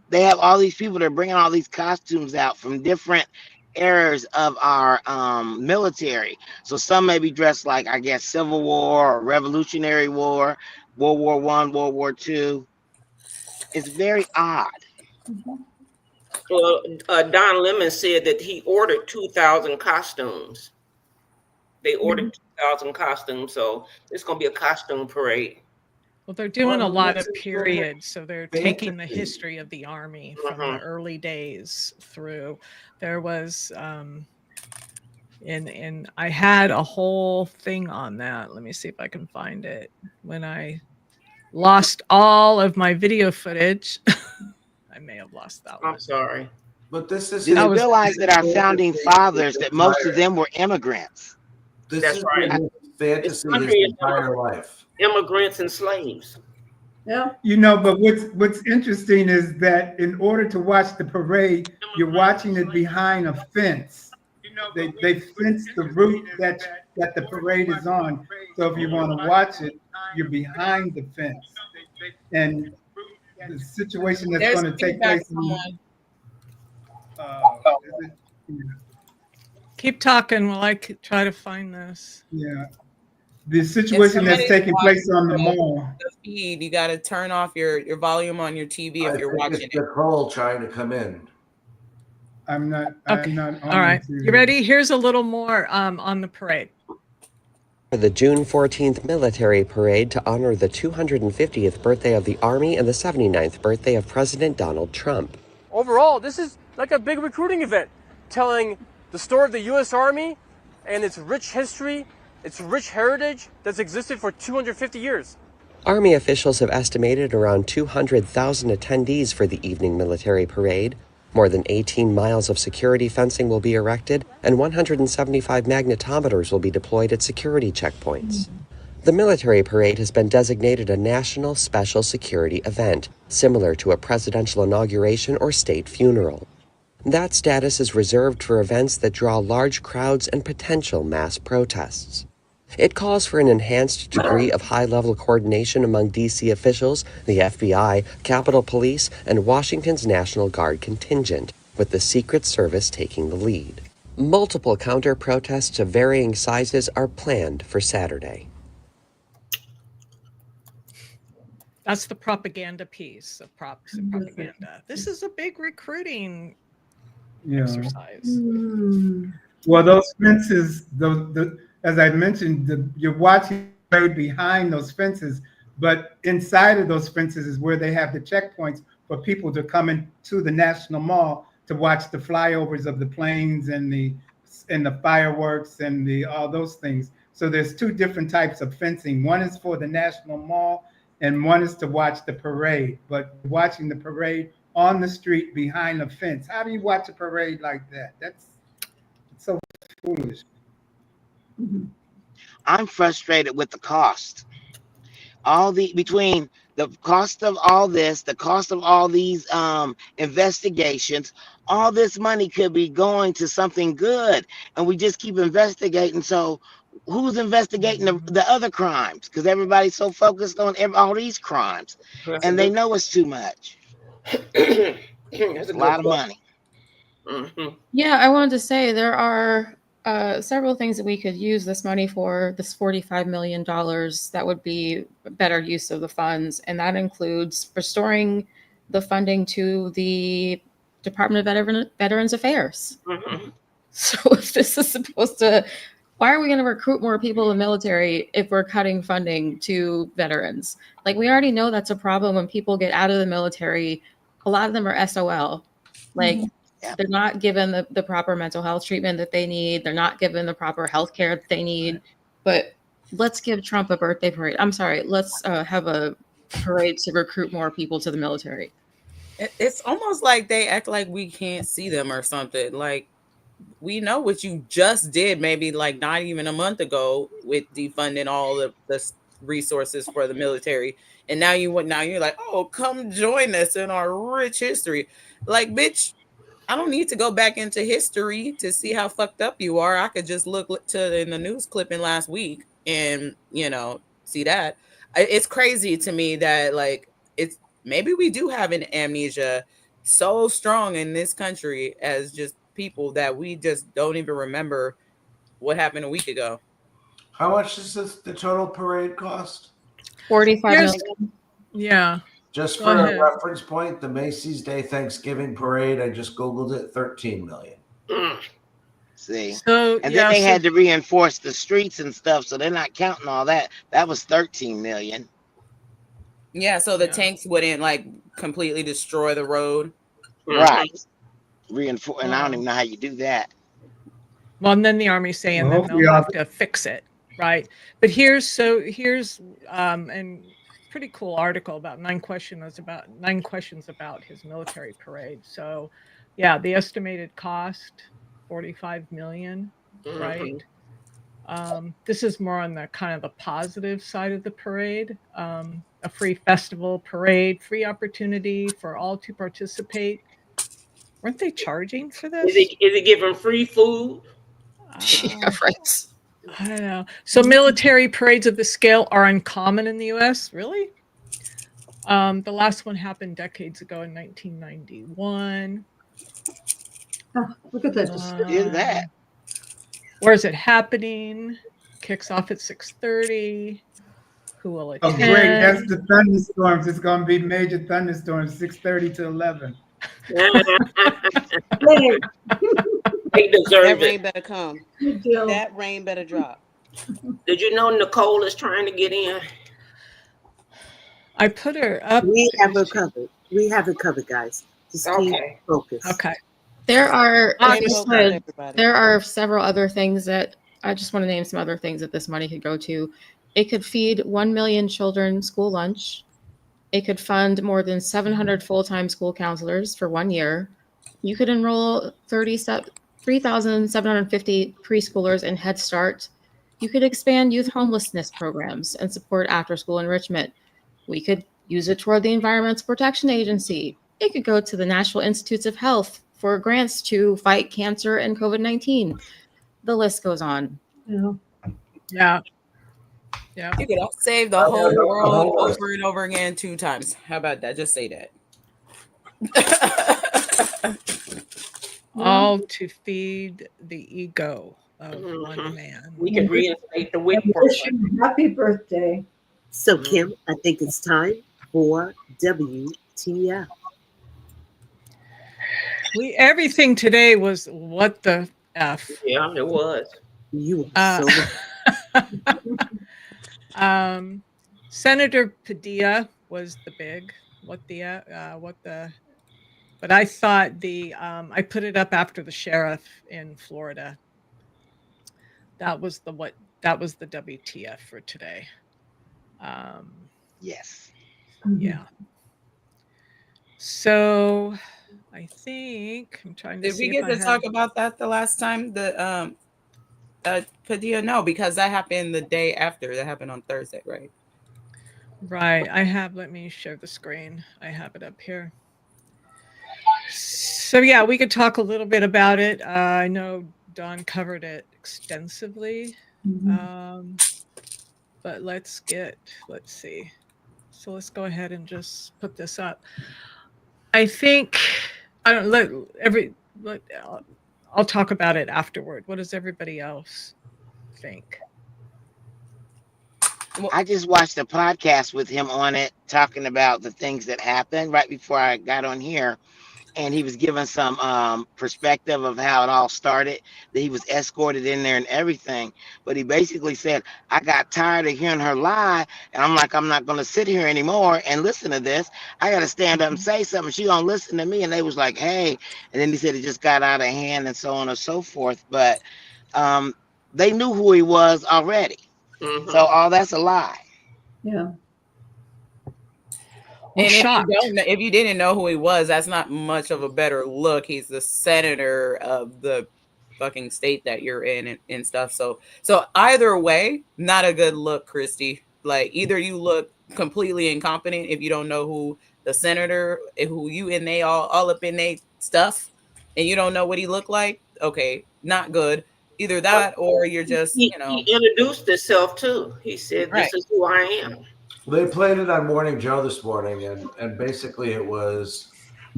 they have all these people that are bringing all these costumes out from different eras of our military. So some may be dressed like, I guess, Civil War or Revolutionary War, World War I, World War II. It's very odd. Well, Don Lemon said that he ordered 2,000 costumes. They ordered 2,000 costumes, so it's going to be a costume parade. Well, they're doing a lot of Well, periods, so they're taking the fantasy. history of the Army from the early days through. There was, and I had a whole thing on that. Let me see if I can find it. When I lost all of my video footage, I may have lost that one. I'm sorry. But this is Do they was- realize that our founding fathers, that most of them were immigrants? That's right. Fantasy This his country is entire life. immigrants and slaves. Yeah. You know, but what's interesting is that in order to watch the parade, you're watching it behind a fence. They fence the route that the parade is on. So if you want to watch it, you're behind the fence. And the situation that's There's going to take feedback place in, on- Keep talking while I try to find this. yeah, the situation that's taking place on the mall. The feed, you got to turn off your volume on your TV if you're watching it's Nicole trying to come in. I'm not. Okay. I'm not on All right. the TV. You ready? Here's a little more on the parade. The June 14th military parade to honor the 250th birthday of the Army and the 79th birthday of President Donald Trump. Overall, this is like a big recruiting event, telling the story of the U.S. Army and its rich history, its rich heritage that's existed for 250 years. Army officials have estimated around 200,000 attendees for the evening military parade. More than 18 miles of security fencing will be erected, and 175 magnetometers will be deployed at security checkpoints. The military parade has been designated a national special security event, similar to a presidential inauguration or state funeral. That status is reserved for events that draw large crowds and potential mass protests. It calls for an enhanced degree of high-level coordination among D.C. officials, the FBI, Capitol Police, and Washington's National Guard contingent, with the Secret Service taking the lead. Multiple counter-protests of varying sizes are planned for Saturday. That's the propaganda piece of props and propaganda. This is a big recruiting exercise. Well, those fences, as I mentioned, you're watching the road behind those fences, but inside of those fences is where they have the checkpoints for people to come into the National Mall to watch the flyovers of the planes and the fireworks and all those things. So there's two different types of fencing. One is for the National Mall, and one is to watch the parade. But watching the parade on the street behind a fence, how do you watch a parade like that? That's so foolish. I'm frustrated with the cost. Between the cost of all this, the cost of all these investigations, all this money could be going to something good, and we just keep investigating. So who's investigating the other crimes? Because everybody's so focused on all these crimes, and they know it's too much. It's a lot of money. Yeah, I wanted to say there are several things that we could use this money for, this $45 million, that would be better use of the funds. And that includes restoring the funding to the Department of Veterans Affairs. So if this is supposed to, why are we going to recruit more people in the military if we're cutting funding to veterans? Like, we already know that's a problem when people get out of the military. A lot of them are SOL. Like, they're not given the proper mental health treatment that they need. They're not given the proper health care that they need. But let's give Trump a birthday parade. I'm sorry. Let's have a parade to recruit more people to the military. It's almost like they act like we can't see them or something. Like, we know what you just did, maybe like not even a month ago, with defunding all of the resources for the military. And now you're like, oh, come join us in our rich history. Like, bitch, I don't need to go back into history to see how fucked up you are. I could just look in the news clipping last week and, see that. It's crazy to me that, like, it's maybe we do have an amnesia so strong in this country as just people that we just don't even remember what happened a week ago. How much does the total parade cost? 45 million. Yeah. Just Go for ahead. a reference point, the Macy's Day Thanksgiving Parade, I just Googled it, $13 million. See, So and then yeah, they so had to reinforce the streets and stuff, so they're not counting all that. That was 13 million. Yeah, so the Yeah. tanks wouldn't like completely destroy the road. Right. Reinforce, and I don't Well, even know how you do that. well, and then the Army's saying Well, then they'll hopefully, have to fix it, right? But here's and pretty cool article about 9 questions about his military parade. So yeah, the estimated cost 45 million, right? This is more on the kind of the positive side of the parade. A free festival parade, free opportunity for all to participate. Weren't they charging for this? Is it giving free food? Yeah, right. I don't know. So military parades of this scale are uncommon in the U.S. Really? The last one happened decades ago in 1991. Oh, look at that. Is that? Where is it happening? Kicks off at 6:30. Who will Oh, attend? great. That's the thunderstorms. It's going to be major thunderstorms, 6:30 to 11. They deserve That it. rain better come. That rain better drop. Did you know Nicole is trying to get in? I put her up. We have it covered. We have it covered, guys. Just keep focused. Okay. There are, Stay if you focused, could, everybody. there are several other things that I just want to name some other things that this money could go to. It could feed 1 million children school lunch. It could fund more than 700 full-time school counselors for 1 year. You could enroll 3,750 preschoolers in Head Start. You could expand youth homelessness programs and support after-school enrichment. We could use it toward the Environmental Protection Agency. It could go to the National Institutes of Health for grants to fight cancer and COVID-19. The list goes on. Yeah. Yeah. You could save the whole world over and over again 2 times. How about that? Just say that. All to feed the ego of one man. We could reinstate the WIC Wish program. you happy birthday. So, Kim, I think it's time for WTF. Everything today was what the F. Yeah, it was. You are so Senator Padilla was the big but I thought I put it up after the sheriff in Florida. That was the WTF for today. Yes. Yeah. So I think I'm trying to Did see we get if to I talk about that the last time? The Padilla, no, because that happened the day after. That happened on Thursday, right? Right. Let me share the screen. I have it up here. So yeah, we could talk a little bit about it. I know Don covered it extensively. But let's see. So let's go ahead and just put this up. I think I'll talk about it afterward. What does everybody else think? I just watched a podcast with him on it, talking about the things that happened right before I got on here. And he was giving some perspective of how it all started, that he was escorted in there and everything. But he basically said, I got tired of hearing her lie. And I'm like, I'm not going to sit here anymore and listen to this. I got to stand up and say something. She going to listen to me. And they was like, hey. And then he said it just got out of hand and so on and so forth. But they knew who he was already. So all that's a lie. Yeah. And if you didn't know who he was, that's not much of a better look. He's the senator of the fucking state that you're in and stuff. So either way, not a good look, Christy. Like, either you look completely incompetent if you don't know who the senator, who you and they all up in they stuff, and you don't know what he looked like. Okay, not good. Either that or you're just, He introduced himself too. He said, "This is who I am." They played it on Morning Joe this morning, and basically it was,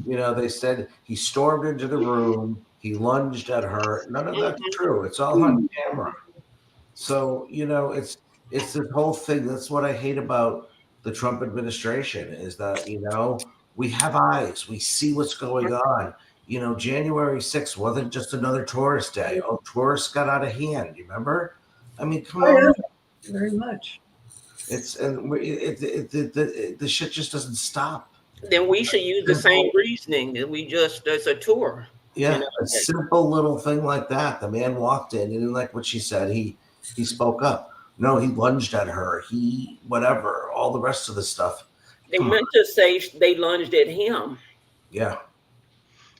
they said he stormed into the room, he lunged at her. None of that's true. It's all on camera. So, it's this whole thing. That's what I hate about the Trump administration is that, we have eyes. We see what's going on. you know, January 6th wasn't just another tourist day. Oh, tourists got out of hand. You remember? I mean, come on. Very much. It's and the shit just doesn't stop. Then we should use the same reasoning that we just as a tour. Yeah, you know, a simple little thing like that. The man walked in, he didn't like what she said. He spoke up. No, he lunged at her. He whatever, all the rest of the stuff. They meant to say they lunged at him. Yeah.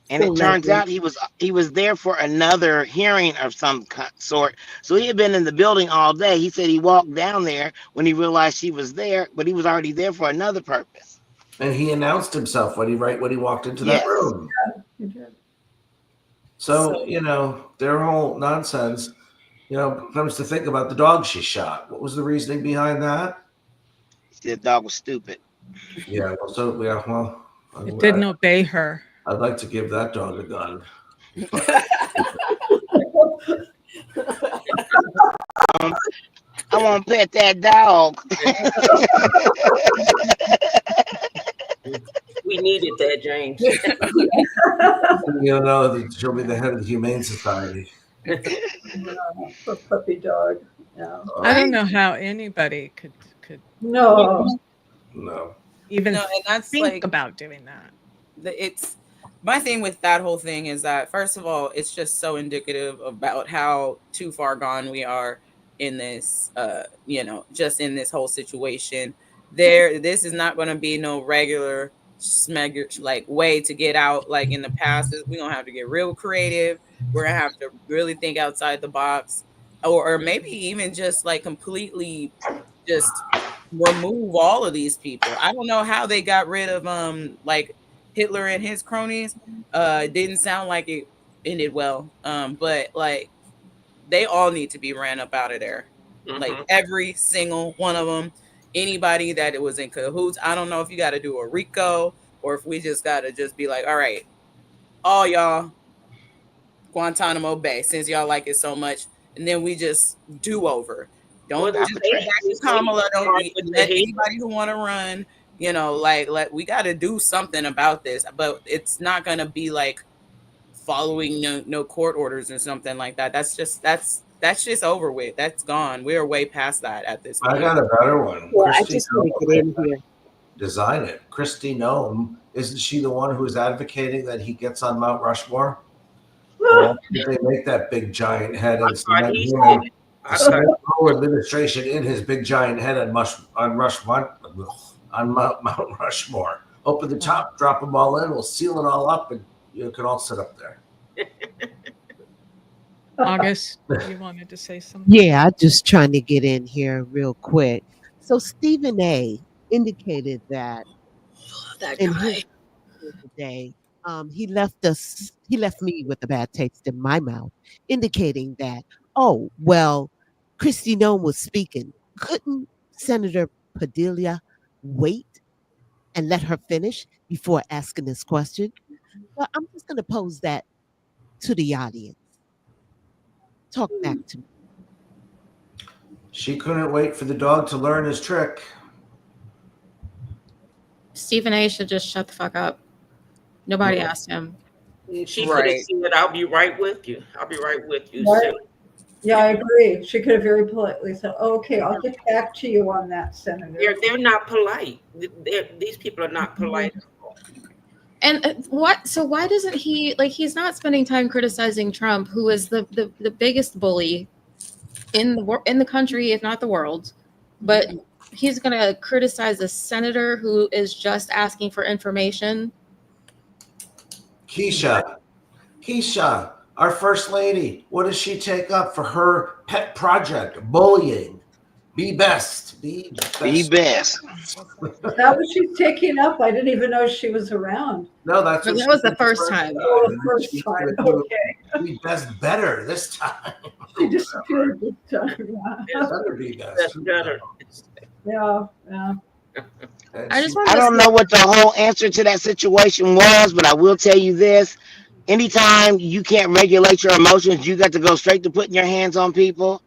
And it turns out he was there for another hearing of some sort. So he had been in the building all day. He said he walked down there when he realized she was there, but he was already there for another purpose. And he announced himself when he walked into that room. Yeah, he did. So, you know, their whole nonsense, you know, comes to think about the dog she shot. What was the reasoning behind that? The dog was stupid. Yeah, well, It didn't obey her. I'd like to give that dog a gun. I want to pet that dog. We needed that, James. You know that she'll be the head of the Humane Society. For puppy dog. Yeah. I don't know how anybody could No. even No, and that's think like about doing that. It's my thing with that whole thing is that, first of all, it's just so indicative about how too far gone we are in this, you know, just in this whole situation. This is not going to be no regular like way to get out like in the past. We're gonna have to get real creative. We're gonna have to really think outside the box, or maybe even just like completely just remove all of these people. I don't know how they got rid of like Hitler and his cronies. It didn't sound like it ended well. But like they all need to be ran up out of there. Like every single one of them. Anybody that it was in cahoots. I don't know if you got to do a RICO or if we just got to just be like, all right, all y'all, Guantanamo Bay, since y'all like it so much, and then we just do over. Don't just Kamala. Don't let anybody who want to run. You know, like we got to do something about this, but it's not gonna be like following no court orders or something like that. That's just over with. That's gone. We're way past that at this point. I got a better one. Well, I just want to get in here. Design it. Christy Nome, isn't she the one who is advocating that he gets on Mount Rushmore? Well, they make that big giant head and cement the whole administration in his big giant head on Mount Rushmore. Open the top, drop them all in. We'll seal it all up, and you can all sit up there. August, you wanted to say something? Yeah, I'm just trying to get in here real quick. So Stephen A. indicated that in his today, he left me with a bad taste in my mouth, indicating that, oh, well, Kristi Noem was speaking. Couldn't Senator Padilla wait and let her finish before asking this question? Well, I'm just going to pose that to the audience. Talk back to me. She couldn't wait for the dog to learn his trick. Stephen A. should just shut the fuck up. Nobody asked him. She could have said, I'll be right with you. I'll be right with you. Right. Yeah, I agree. She could have very politely said, okay, I'll get back to you on that, Senator. They're not polite. These people are not polite. And so why doesn't he, like, he's not spending time criticizing Trump, who is the biggest bully in the country, if not the world, but he's going to criticize a senator who is just asking for information. Keisha, our first lady, what does she take up for her pet project? Bullying. Be best. Be best. Is that what she's taking up? I didn't even know she was around. No, that was the first time. Oh, the first time. Okay. Be best better this time. She disappeared this time. Better be best. Better. Yeah. I don't know what the whole answer to that situation was, but I will tell you this. Anytime you can't regulate your emotions, you got to go straight to putting your hands on people.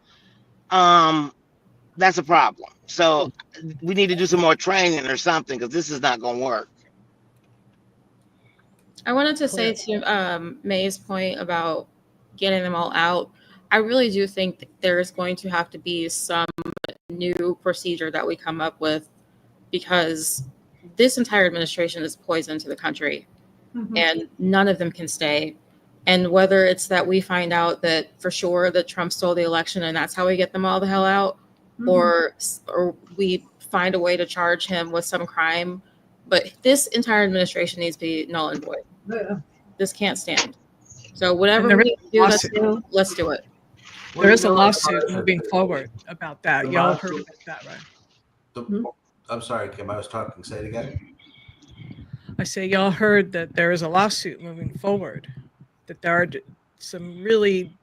That's a problem. So we need to do some more training or something, because this is not going to work. I wanted to say to May's point about getting them all out, I really do think that there's going to have to be some new procedure that we come up with, because this entire administration is poison to the country, and none of them can stay. And whether it's that we find out that for sure that Trump stole the election and that's how we get them all the hell out, or we find a way to charge him with some crime, but this entire administration needs to be null and void. This can't stand. So whatever we need to do, let's do it. There is a lawsuit moving forward about that. Y'all heard about that, right? I'm sorry, Kim. I was talking. Say it again. I say y'all heard that there is a lawsuit moving forward, that there are some really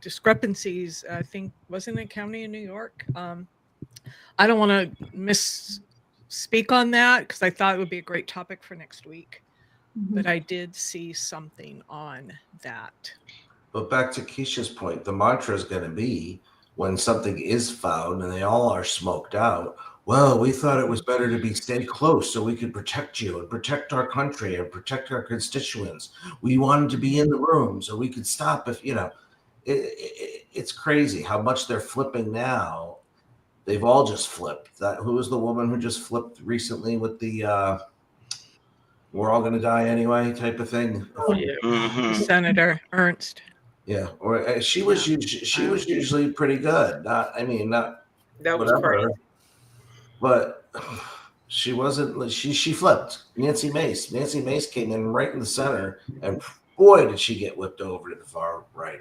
discrepancies. I think, wasn't it county in New York? I don't want to misspeak on that because I thought it would be a great topic for next week. But I did see something on that. But back to Keisha's point, the mantra is going to be when something is found and they all are smoked out. Well, we thought it was better to stay close so we could protect you and protect our country and protect our constituents. We wanted to be in the room so we could stop if, it's crazy how much they're flipping now. They've all just flipped. Who was the woman who just flipped recently with the we're all going to die anyway type of thing? Senator Ernst. Yeah, or she was usually pretty good. Not that was whatever, crazy. But she wasn't. She flipped. Nancy Mace came in right in the center, and boy, did she get whipped over to the far right.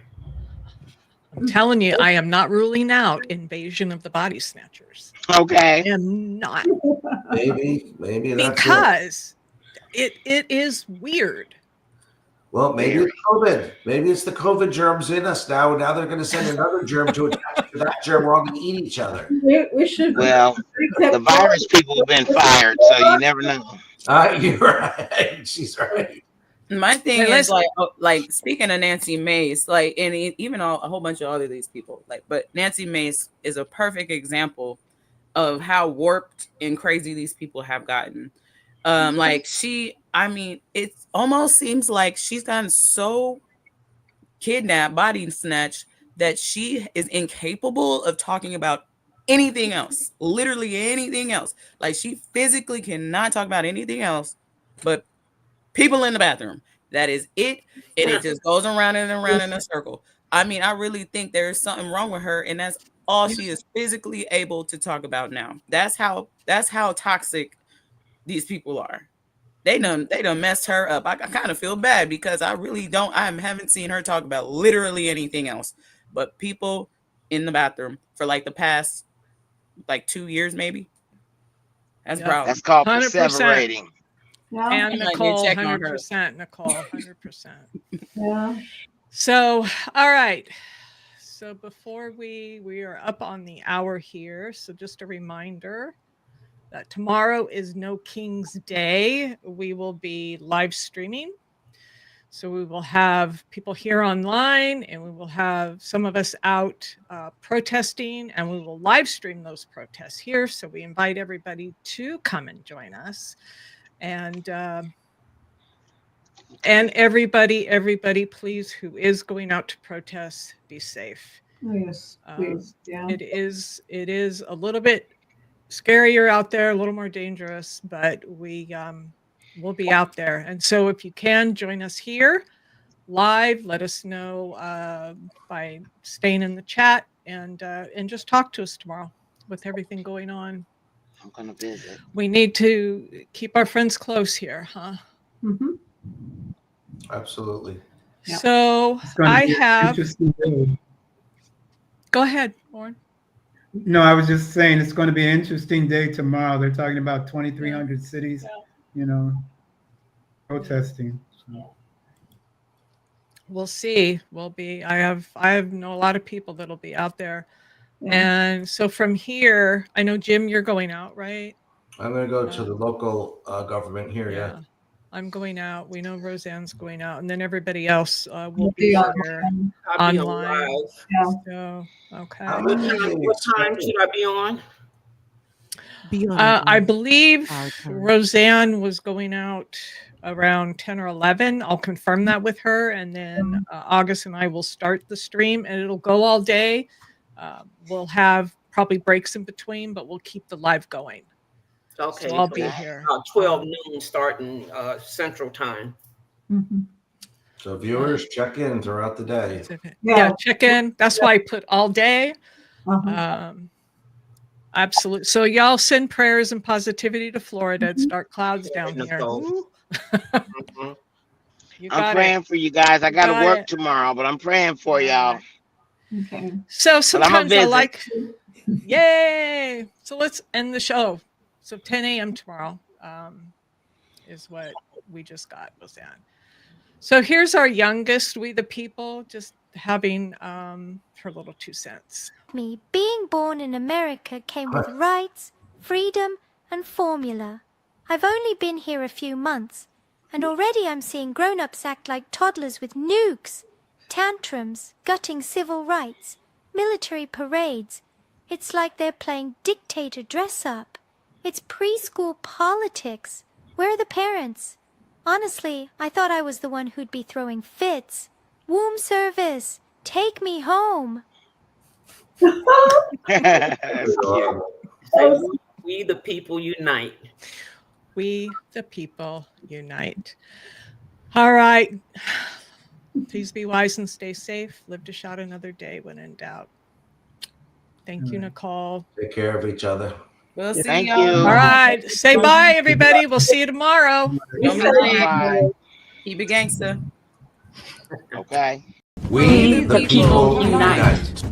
I'm telling you, I am not ruling out invasion of the body snatchers. Okay, I am not. Maybe that's because it is weird. Well, maybe it's COVID. Maybe it's the COVID germs in us now. Now they're going to send another germ to attach to that germ. We're all going to eat each other. We should. Well, the virus people have been fired, so you never know. You're right. She's right. My thing is like speaking of Nancy Mace, and even a whole bunch of other these people, but Nancy Mace is a perfect example of how warped and crazy these people have gotten. It almost seems like she's gotten so kidnapped, body snatched, that she is incapable of talking about anything else, literally anything else. Like, she physically cannot talk about anything else but people in the bathroom. That is it. And it just goes around and around in a circle. I really think there's something wrong with her, and that's all she is physically able to talk about now. That's how toxic these people are. They done messed her up. I kind of feel bad because I haven't seen her talk about literally anything else but people in the bathroom for the past 2 years, maybe. That's problem. That's called perseverating. Yeah. And Nicole, 100%. Nicole, 100%. Yeah. So, all right. So before we are up on the hour here. So just a reminder that tomorrow is No King's Day. We will be live streaming. So we will have people here online, and we will have some of us out protesting, and we will live stream those protests here. So we invite everybody to come and join us. And everybody, please, who is going out to protest, be safe. Oh, yes, please. Yeah. It is a little bit scarier out there, a little more dangerous, but we'll be out there. And so if you can join us here live, let us know by staying in the chat and just talk to us tomorrow with everything going on. I'm gonna visit. We need to keep our friends close here, huh? Mm-hmm. Absolutely. Yeah. So I have. Go ahead, Warren. No, I was just saying it's going to be an interesting day tomorrow. They're talking about 2,300 cities, protesting. So. We'll see. I know a lot of people that'll be out there. Yeah. And so from here, I know, Jim, you're going out, right? I'm going to go to the local government here. Yeah. I'm going out. We know Roseanne's going out, and then everybody else will be here online. Yeah. So, okay. What time should I be on? I believe Roseanne was going out around 10 or 11. I'll confirm that with her. And then August and I will start the stream, and it'll go all day. We'll have probably breaks in between, but we'll keep the live going. Okay. So I'll be here. 12 noon starting Central Time. So viewers, check in throughout the day. Yeah, check in. That's why I put all day. Absolutely. So y'all send prayers and positivity to Florida. It's dark clouds down here. I'm praying for you guys. I got to work tomorrow, but I'm praying for y'all. Okay. So sometimes I like, yay. So let's end the show. So 10 a.m. tomorrow is what we just got was that. So here's our youngest, We the People, just having her little 2 cents. Me being born in America came with rights, freedom, and formula. I've only been here a few months, and already I'm seeing grown-ups act like toddlers with nukes, tantrums, gutting civil rights, military parades. It's like they're playing dictator dress-up. It's preschool politics. Where are the parents? Honestly, I thought I was the one who'd be throwing fits. Womb service, take me home. That's cute. So we the people unite. We the people unite. All right. Please be wise and stay safe. Live to shout another day when in doubt. Thank you, Nicole. Take care of each other. We'll see Thank y'all. you. All right. Say bye, everybody. We'll see you tomorrow. Bye. Keep it gangster. Okay. We the people unite.